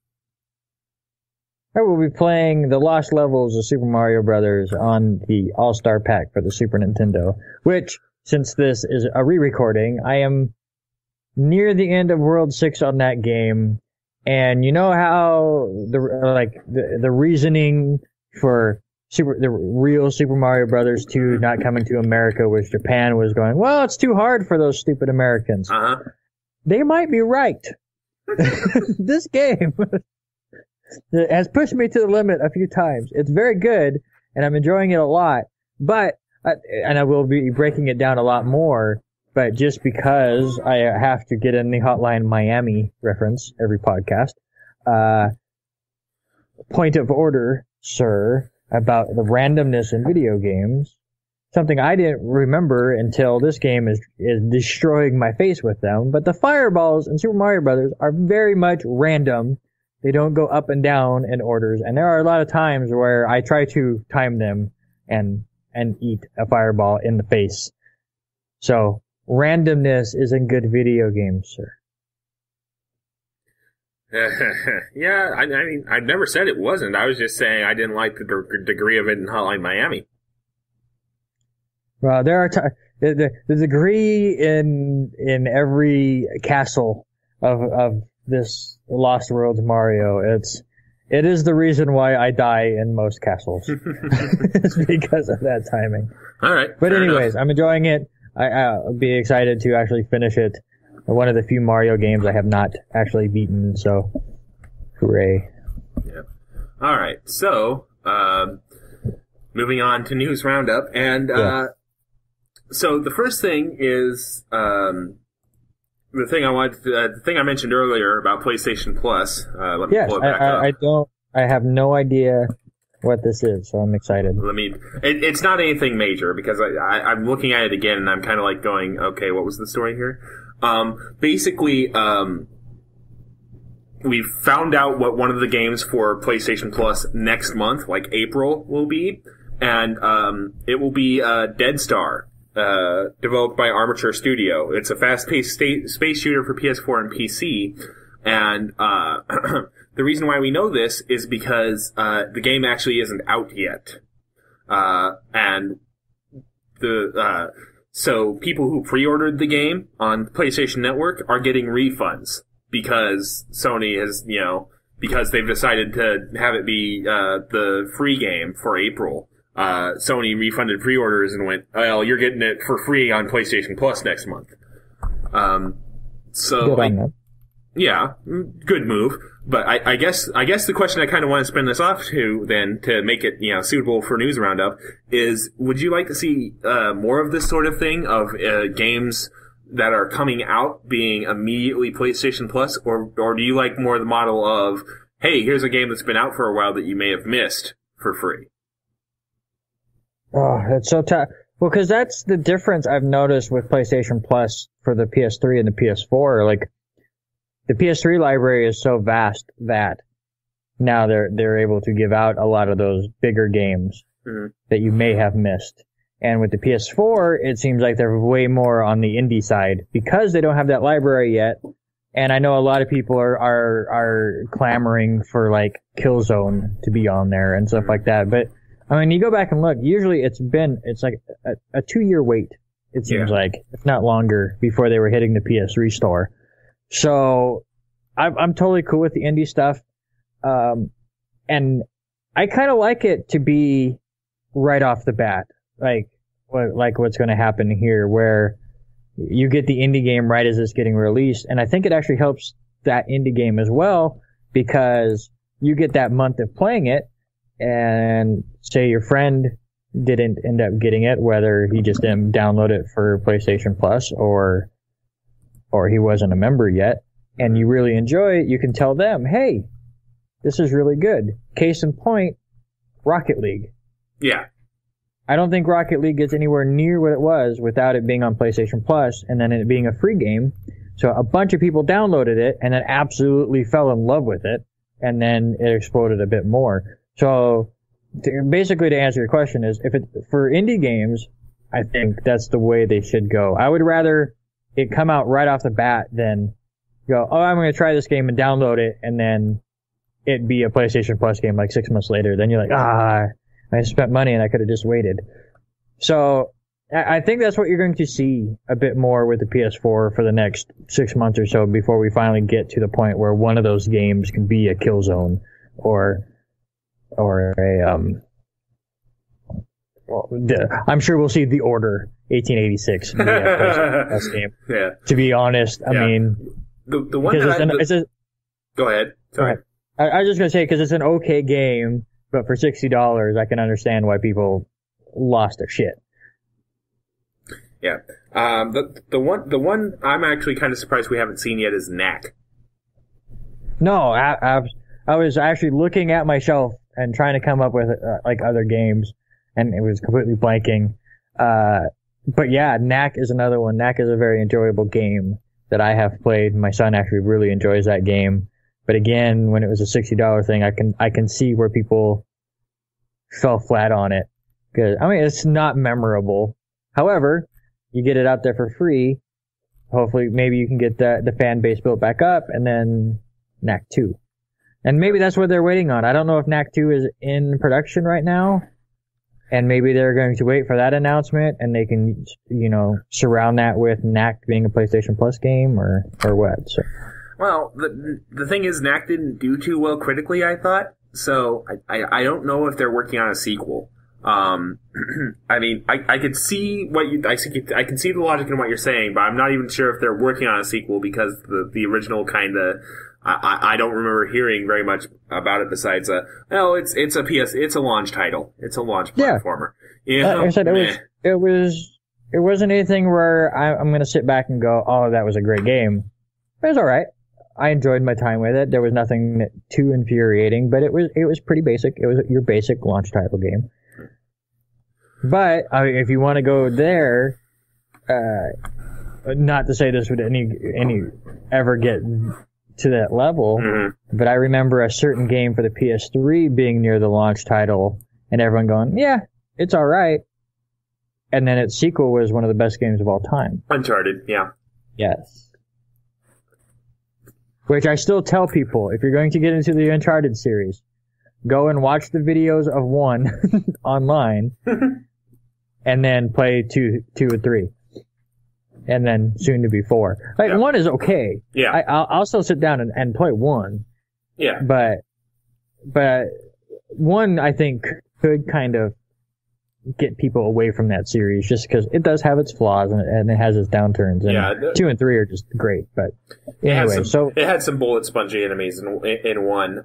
I will be playing the Lost Levels of Super Mario Brothers on the All-Star Pack for the Super Nintendo, which, since this is a re-recording, I am near the end of World 6 on that game, and you know how the reasoning for the real Super Mario Brothers 2 not coming to America, which Japan was going, well, it's too hard for those stupid Americans. They might be right. This game has pushed me to the limit a few times. It's very good, and I'm enjoying it a lot, but, and I will be breaking it down a lot more, but just because I have to get in the Hotline Miami reference every podcast, point of order, sir, about the randomness in video games. Something I didn't remember until this game is destroying my face with them. But the fireballs in Super Mario Brothers are very much random. They don't go up and down in orders. And there are a lot of times where I try to time them and eat a fireball in the face. So, randomness is in good video games, sir. Yeah, I mean, I never said it wasn't. I was just saying I didn't like the degree of it in Hotline Miami. Well, there are the degree in every castle of this Lost Worlds Mario. It is the reason why I die in most castles. It's because of that timing. All right. But anyways, I'm enjoying it. I'll be excited to actually finish it. One of the few Mario games I have not actually beaten, so hooray. Yeah. All right. So, moving on to News Roundup, and so the first thing is the thing I mentioned earlier about PlayStation Plus. Let me pull it back up. I have no idea what this is, so I'm excited. It's not anything major because I'm looking at it again and I'm kind of like going, okay, what was the story here? Basically, we found out what one of the games for PlayStation Plus next month, like April, will be, and it will be Dead Star, developed by Armature Studio. It's a fast-paced space shooter for PS4 and PC, and the reason why we know this is because the game actually isn't out yet, and so people who pre-ordered the game on PlayStation Network are getting refunds because Sony has, because they've decided to have it be the free game for April. Sony refunded pre-orders and went, well, you're getting it for free on PlayStation Plus next month. Yeah, good move. But I guess the question I kind of want to spin this off to then to make it suitable for News Roundup is: would you like to see more of this sort of thing of games that are coming out being immediately PlayStation Plus, or do you like more the model of, hey, here's a game that's been out for a while that you may have missed for free? Oh, it's so tough. Well, because that's the difference I've noticed with PlayStation Plus for the PS3 and the PS4. Like, the PS3 library is so vast that now they're able to give out a lot of those bigger games that you may have missed. And with the PS4, it seems like they're way more on the indie side because they don't have that library yet. And I know a lot of people are clamoring for like Killzone to be on there and stuff like that. But I mean, you go back and look, usually it's like a 2-year wait, it seems like, if not longer, before they were hitting the PS3 store. So I'm totally cool with the indie stuff. And I kind of like it to be right off the bat, like what's going to happen here, where you get the indie game right as it's getting released. And I think it actually helps that indie game as well, because you get that month of playing it, and say your friend didn't end up getting it, whether he just didn't download it for PlayStation Plus or he wasn't a member yet, and you really enjoy it, you can tell them, hey, this is really good. Case in point, Rocket League. Yeah. I don't think Rocket League gets anywhere near what it was without it being on PlayStation Plus and then it being a free game. So a bunch of people downloaded it and then absolutely fell in love with it, and then it exploded a bit more. So basically, to answer your question is, if it for indie games, I think that's the way they should go. I would rather it come out right off the bat than go, oh, I'm going to try this game and download it, and then it be a PlayStation Plus game like 6 months later. Then you're like, I spent money and I could have just waited. So I think that's what you're going to see a bit more with the PS4 for the next 6 months or so before we finally get to the point where one of those games can be a Killzone or a I'm sure we'll see The Order 1886 best game. Yeah. To be honest, I mean, the one that go ahead. Sorry. I was just gonna say because it's an okay game, but for $60, I can understand why people lost their shit. Yeah. The one I'm actually kind of surprised we haven't seen yet is Knack. No, I was actually looking at my shelf and trying to come up with like other games, and it was completely blanking. But yeah, Knack is another one. Knack is a very enjoyable game that I have played. My son actually really enjoys that game. But again, when it was a $60 thing, I can see where people fell flat on it. Because I mean, it's not memorable. However, you get it out there for free. Hopefully, maybe you can get the fan base built back up, and then Knack 2. And maybe that's what they're waiting on. I don't know if Knack 2 is in production right now. And maybe they're going to wait for that announcement, and they can, surround that with Knack being a PlayStation Plus game, or what. So. Well, the thing is, Knack didn't do too well critically, I thought. So I don't know if they're working on a sequel. I mean, I could see I can see the logic in what you're saying, but I'm not even sure if they're working on a sequel because the original kind of. I don't remember hearing very much about it besides it's a launch title. It's a launch platformer. Yeah. Like I said, it wasn't anything where I'm going to sit back and go, oh, that was a great game. It was alright. I enjoyed my time with it. There was nothing too infuriating, but it was pretty basic. It was your basic launch title game. But, I mean, if you want to go there, not to say this would any ever get to that level, but I remember a certain game for the PS3 being near the launch title, and everyone going, yeah, it's alright. And then its sequel was one of the best games of all time. Uncharted, yeah. Yes. Which I still tell people, if you're going to get into the Uncharted series, go and watch the videos of 1 online, and then play 2 and 3. And then soon to be 4. Like, 1 is okay. Yeah. I'll still sit down and play 1. Yeah. But 1, I think, could kind of get people away from that series just because it does have its flaws and it has its downturns. And 2 and 3 are just great. But anyway, it had some bullet spongy enemies in 1.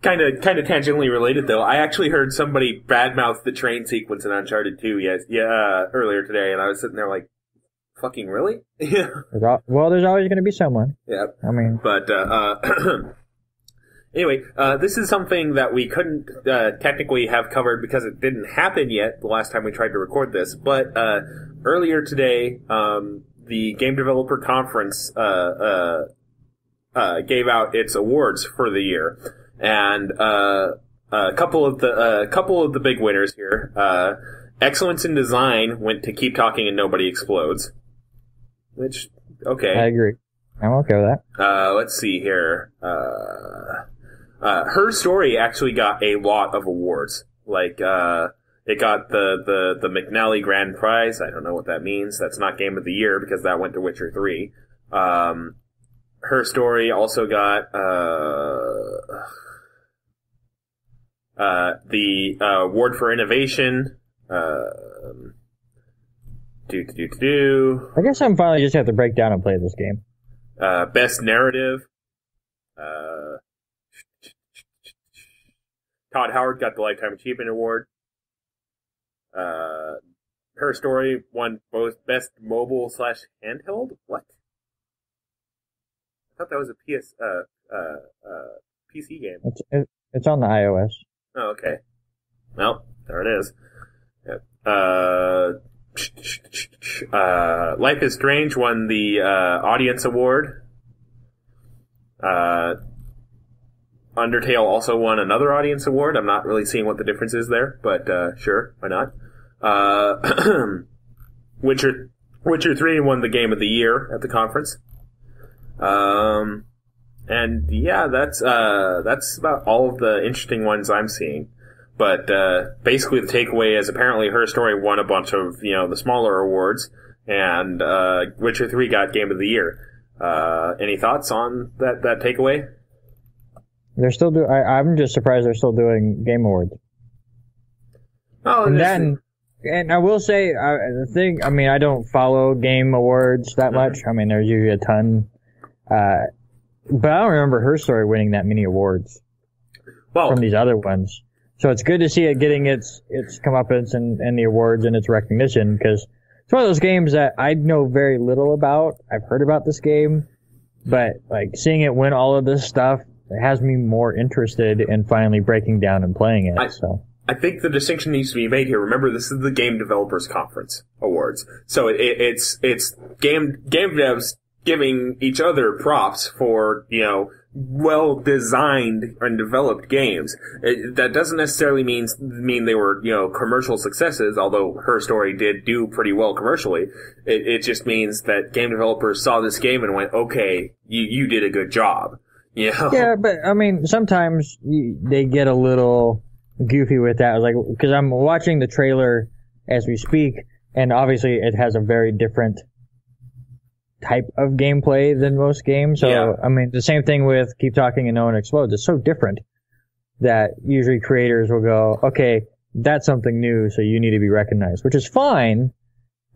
Kind of tangentially related though. I actually heard somebody badmouth the train sequence in Uncharted 2 earlier today, and I was sitting there like, fucking really? Yeah. Well, there's always going to be someone. Yeah. I mean, but anyway, this is something that we couldn't technically have covered because it didn't happen yet the last time we tried to record this. But earlier today, the Game Developer Conference gave out its awards for the year. And a couple of the big winners here. Excellence in Design went to Keep Talking and Nobody Explodes. Which, okay. I agree. I'm okay with that. Let's see here. Her Story actually got a lot of awards. Like, it got the McNally Grand Prize. I don't know what that means. That's not Game of the Year because that went to Witcher 3. Her Story also got, the award for innovation. I guess I'm finally just have to break down and play this game. Best narrative. Todd Howard got the Lifetime Achievement Award. Her Story won both Best Mobile / Handheld. What? I thought that was a PC game. It's on the iOS. Oh, okay. Well, there it is. Life is Strange won the Audience Award. Undertale also won another Audience Award. I'm not really seeing what the difference is there, but sure, why not? Witcher 3 won the Game of the Year at the conference. And yeah, that's about all of the interesting ones I'm seeing. But basically, the takeaway is apparently Her Story won a bunch of the smaller awards, and Witcher 3 got Game of the Year. Any thoughts on that takeaway? They're still I'm just surprised they're still doing Game Awards. Oh, and then, and I will say, the thing, I mean, I don't follow game awards that much. I mean, there's usually a ton. But I don't remember Her Story winning that many awards from these other ones. So it's good to see it getting its comeuppance and the awards and its recognition, because it's one of those games that I know very little about. I've heard about this game, but like seeing it win all of this stuff, it has me more interested in finally breaking down and playing it. I think the distinction needs to be made here. Remember, this is the Game Developers Conference Awards. So it's game devs giving each other props for, well-designed and developed games. That doesn't necessarily mean they were, commercial successes, although Her Story did do pretty well commercially. It just means that game developers saw this game and went, okay, you did a good job. Yeah, but, I mean, sometimes they get a little goofy with that, like, because I'm watching the trailer as we speak, and obviously it has a very different type of gameplay than most games. So, I mean, the same thing with Keep Talking and No One Explodes. It's so different that usually creators will go, okay, that's something new, so you need to be recognized, which is fine,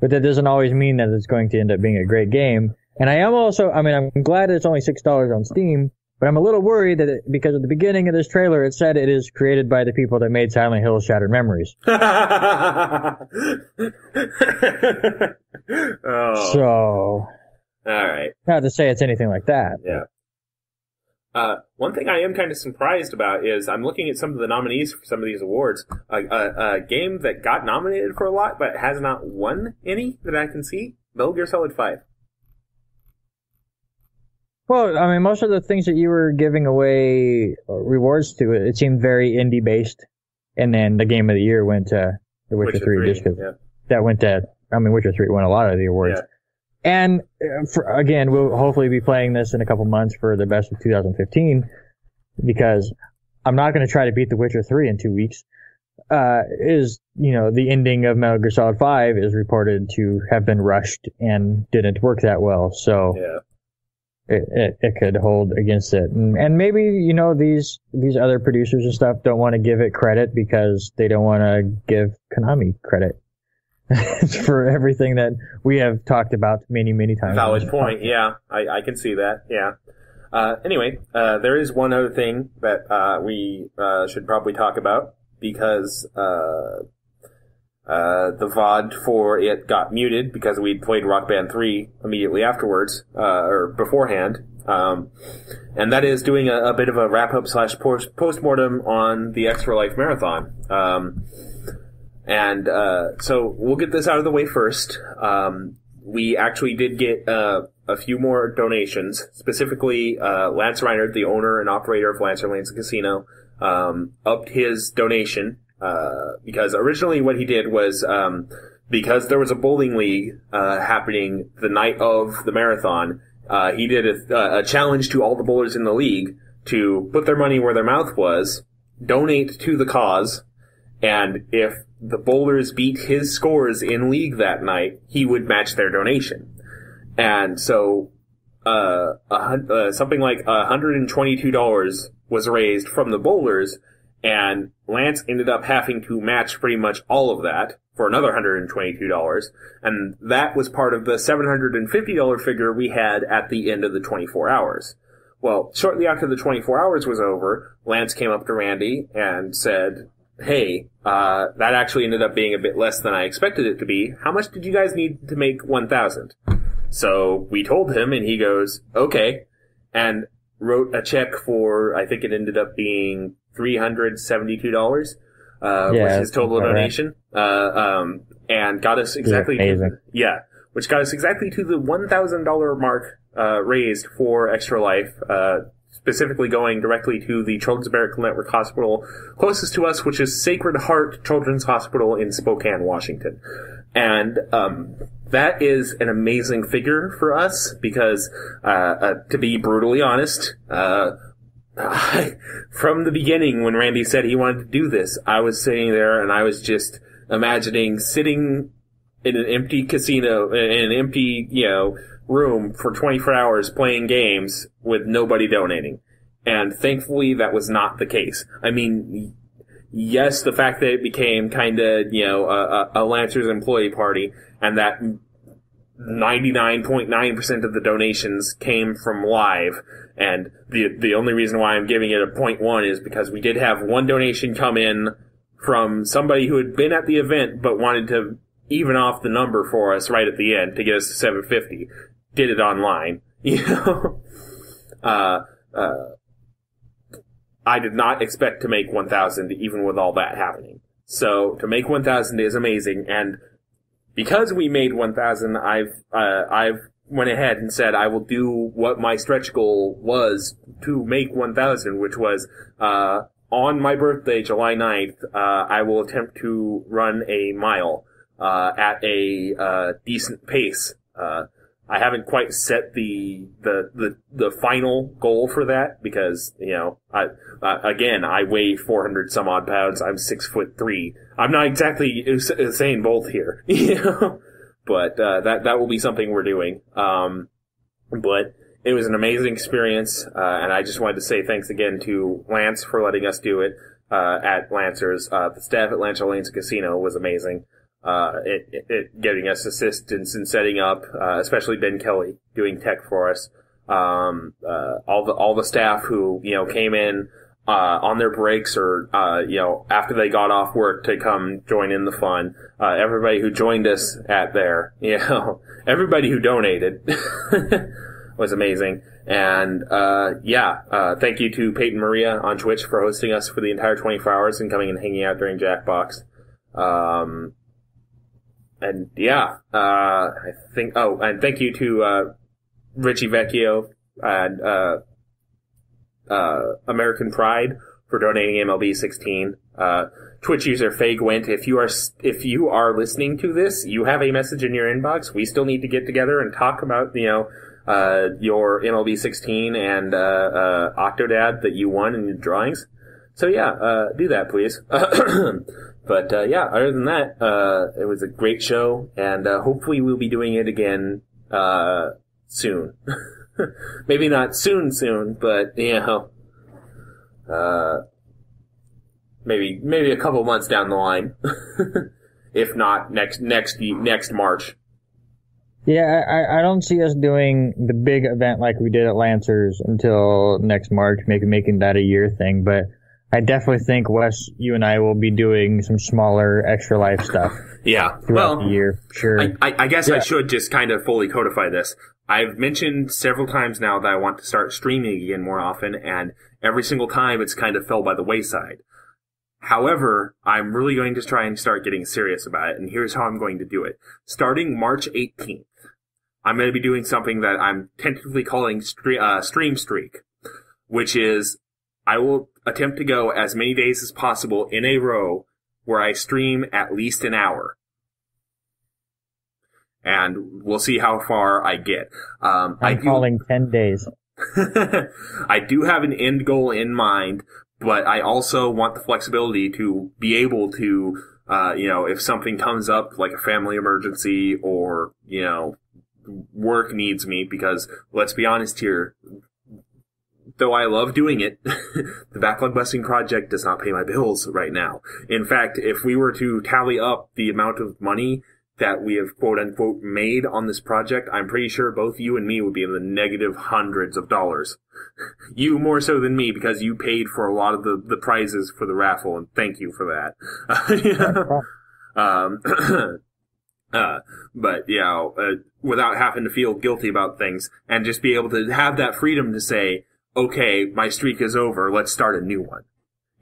but that doesn't always mean that it's going to end up being a great game. And I am also, I mean, I'm glad it's only $6 on Steam, but I'm a little worried that because at the beginning of this trailer it said it is created by the people that made Silent Hill Shattered Memories. So, alright. Not to say it's anything like that. Yeah. One thing I am kind of surprised about is I'm looking at some of the nominees for some of these awards. A game that got nominated for a lot but has not won any that I can see, Metal Gear Solid 5. Well, I mean, most of the things that you were giving away rewards to, it seemed very indie-based. And then the Game of the Year went to The Witcher 3, just because that went to, I mean, Witcher 3 won a lot of the awards. Yeah. And, again, we'll hopefully be playing this in a couple months for the best of 2015, because I'm not going to try to beat The Witcher 3 in 2 weeks. The ending of Metal Gear Solid 5 is reported to have been rushed and didn't work that well, so... Yeah. It could hold against it. And maybe, these other producers and stuff don't want to give it credit because they don't want to give Konami credit for everything that we have talked about many, many times. Valid point, yeah. I can see that, yeah. Anyway, there is one other thing that we should probably talk about, because the VOD for it got muted because we played Rock Band 3 immediately afterwards, or beforehand. And that is doing a bit of a wrap-up / post-mortem on the Extra Life Marathon. So we'll get this out of the way first. We actually did get a few more donations. Specifically, Lance Reinhardt, the owner and operator of Lancer Lanes Casino, upped his donation. Because originally what he did was, because there was a bowling league happening the night of the marathon, he did a challenge to all the bowlers in the league to put their money where their mouth was, donate to the cause, and if the bowlers beat his scores in league that night, he would match their donation. And so, something like $122 was raised from the bowlers, and Lance ended up having to match pretty much all of that for another $122, and that was part of the $750 figure we had at the end of the 24 hours. Well, shortly after the 24 hours was over, Lance came up to Randy and said, hey, that actually ended up being a bit less than I expected it to be. How much did you guys need to make 1,000? So we told him, and he goes, okay, and wrote a check for, I think it ended up being $372, was his total donation, and got us exactly which got us exactly to the $1,000 mark raised for Extra Life, specifically going directly to the Children's Medical Network hospital closest to us, which is Sacred Heart Children's Hospital in Spokane, Washington. And that is an amazing figure for us because, to be brutally honest, from the beginning, when Randy said he wanted to do this, I was sitting there and I was just imagining sitting in an empty casino, in an empty, room for 24 hours playing games with nobody donating. And thankfully that was not the case. I mean, yes, the fact that it became kind of, a Lancers employee party, and that 99.9% of the donations came from live, and the only reason why I'm giving it a 0.1 is because we did have one donation come in from somebody who had been at the event but wanted to even off the number for us right at the end to get us to 750. Did it online, I did not expect to make 1,000 even with all that happening. So to make 1,000 is amazing, and because we made 1,000, I've went ahead and said I will do what my stretch goal was to make 1,000, which was on my birthday, July 9th, I will attempt to run a mile at a decent pace. I haven't quite set the final goal for that because, I weigh 400 some odd pounds. I'm 6'3". I'm not exactly Usain Bolt here, but that will be something we're doing. But it was an amazing experience, and I just wanted to say thanks again to Lance for letting us do it at Lancers. The staff at Lancho Lanes Casino was amazing. Getting us assistance in setting up, especially Ben Kelly doing tech for us. All the staff who, came in, on their breaks or, after they got off work to come join in the fun. Everybody who joined us at there, everybody who donated was amazing. And, thank you to Peyton Maria on Twitch for hosting us for the entire 24 hours and coming and hanging out during Jackbox. And thank you to Richie Vecchio and American Pride for donating MLB 16. Twitch user Fagwent, if you are listening to this, you have a message in your inbox. We still need to get together and talk about your MLB 16 and Octodad that you won in your drawings. So do that, please. But other than that, it was a great show, and hopefully we'll be doing it again soon. Maybe not soon, but maybe a couple months down the line, if not next March. Yeah, I don't see us doing the big event like we did at Lancers until next March, making that a year thing, but I definitely think, Wes, you and I will be doing some smaller Extra Life stuff. Throughout the year. Sure. I guess I should just kind of fully codify this. I've mentioned several times now that I want to start streaming again more often, and every single time it's kind of fell by the wayside. However, I'm really going to try and start getting serious about it, and here's how I'm going to do it. Starting March 18th, I'm going to be doing something that I'm tentatively calling Stream Streak, which is I will attempt to go as many days as possible in a row where I stream at least an hour. And we'll see how far I get. I'm calling 10 days. I do have an end goal in mind, but I also want the flexibility to be able to, if something comes up like a family emergency or, work needs me, because let's be honest here, though I love doing it, the Backlog Busting Project does not pay my bills right now. In fact, if we were to tally up the amount of money that we have quote-unquote made on this project, I'm pretty sure both you and me would be in the negative hundreds of dollars. You more so than me, because you paid for a lot of the prizes for the raffle, and thank you for that. But without having to feel guilty about things, and just be able to have that freedom to say, okay, my streak is over, let's start a new one.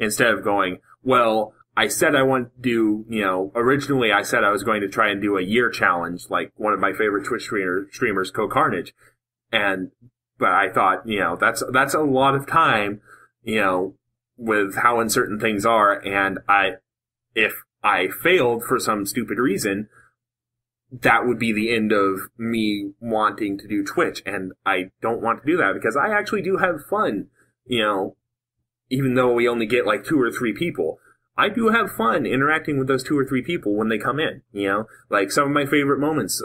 Instead of going, well, I said I want to do, originally I said I was going to try and do a year challenge, like one of my favorite Twitch streamers, Co-Carnage. But I thought, that's a lot of time, with how uncertain things are, and if I failed for some stupid reason, that would be the end of me wanting to do Twitch, and I don't want to do that because I actually do have fun, even though we only get like 2 or 3 people. I do have fun interacting with those 2 or 3 people when they come in, like some of my favorite moments,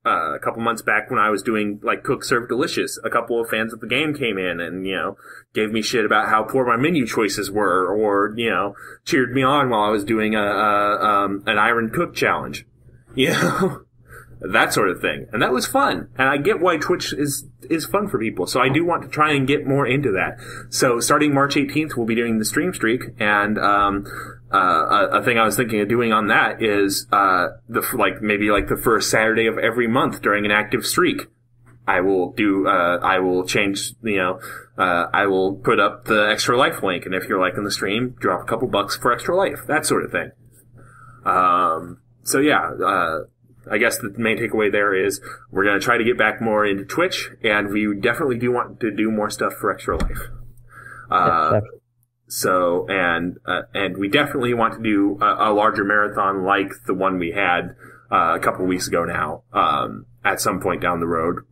a couple months back when I was doing like Cook Serve Delicious, a couple of fans of the game came in and, gave me shit about how poor my menu choices were, or, cheered me on while I was doing an Iron Cook challenge. That sort of thing. And that was fun. And I get why Twitch is fun for people. So I do want to try and get more into that. So starting March 18th, we'll be doing the stream streak. And, a thing I was thinking of doing on that is, maybe the first Saturday of every month during an active streak. I will change, I will put up the Extra Life link. And if you're liking the stream, drop a couple bucks for Extra Life. That sort of thing. I guess the main takeaway there is we're going to try to get back more into Twitch, and we definitely do want to do more stuff for Extra Life. And we definitely want to do a larger marathon like the one we had a couple weeks ago now, at some point down the road.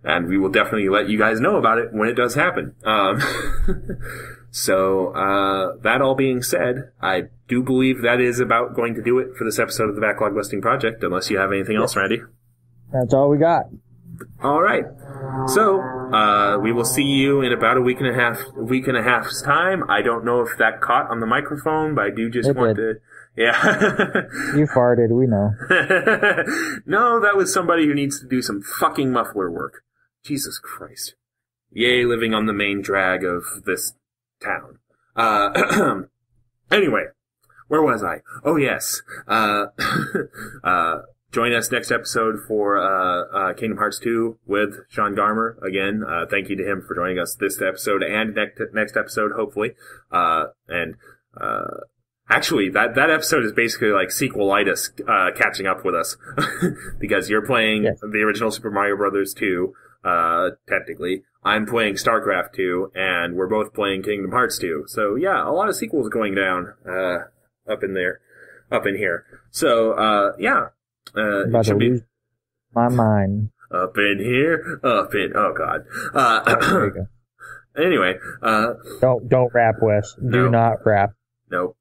And we will definitely let you guys know about it when it does happen. That all being said, I do believe that is about going to do it for this episode of the Backlog Busting Project, unless you have anything else, Randy. That's all we got. All right. So, we will see you in about a week and a half's time. I don't know if that caught on the microphone, but I do just want to... Yeah. You farted, we know. No, that was somebody who needs to do some fucking muffler work. Jesus Christ. Yay, living on the main drag of this town. Anyway, where was I? Oh, yes. Join us next episode for Kingdom Hearts 2 with Sean Garmer. Again, thank you to him for joining us this episode and next episode, hopefully. Actually, that episode is basically like sequelitis catching up with us. Because you're playing the original Super Mario Brothers 2, technically. I'm playing StarCraft 2, and we're both playing Kingdom Hearts 2. So, yeah, a lot of sequels going down up in here. So, yeah. About to lose my mind. Up in here, oh god. There you go. Anyway, Don't rap, Wes. Do not rap. Nope.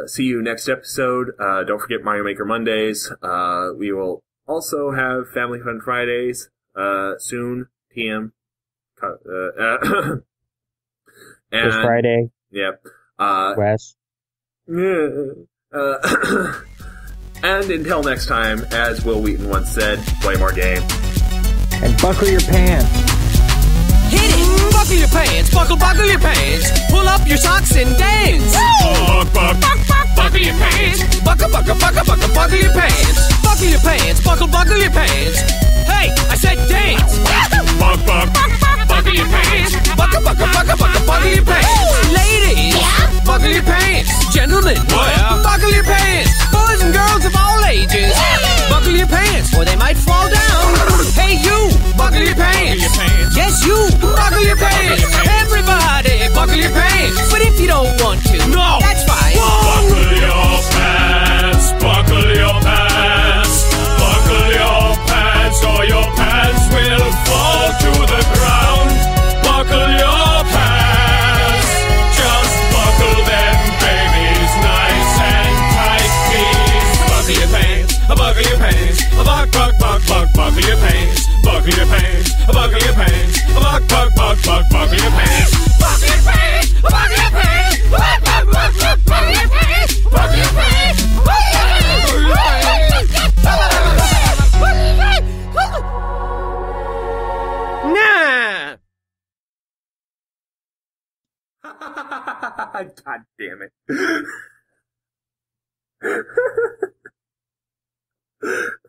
See you next episode. Don't forget Mario Maker Mondays. We will also have Family Fun Fridays, soon, TM. This Friday. Yep. Wes. And until next time, as Will Wheaton once said, play more game. And buckle your pants. Hit it! Buckle your pants, buckle your pants. Pull up your socks and dance. Buckle your pants. Buckle your pants. Buckle your pants, buckle your pants. Hey, I said dance. Buckle your pants. Buckle your pants. Ladies, buckle your pants. Gentlemen, buckle your pants. Boys and girls of all ages, buckle your pants, or they might fall down. Hey, you, buckle your pants. Yes, you, buckle your pants. Everybody, buckle your pants. But if you don't want to, no, that's fine. Buckle your pants, buckle your pants, buckle your pants, or your pants will fall to the ground. Buckle your pants, just buckle them, babies, nice and tight, please. Buckle your pants, buckle your pants, buckle your pants, buckle your pants, buckle your pants, buckle your pants, buckle your pants, buckle your pants, buckle your pants, buckle your pants, buckle your pants, Nah. God damn it.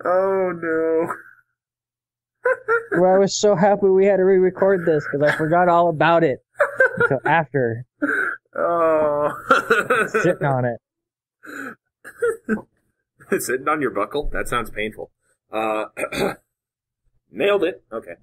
Oh no. Well, I was so happy we had to re-record this because I forgot all about it until after. Oh. Sitting on it. Sitting on your buckle? That sounds painful. Nailed it. Okay.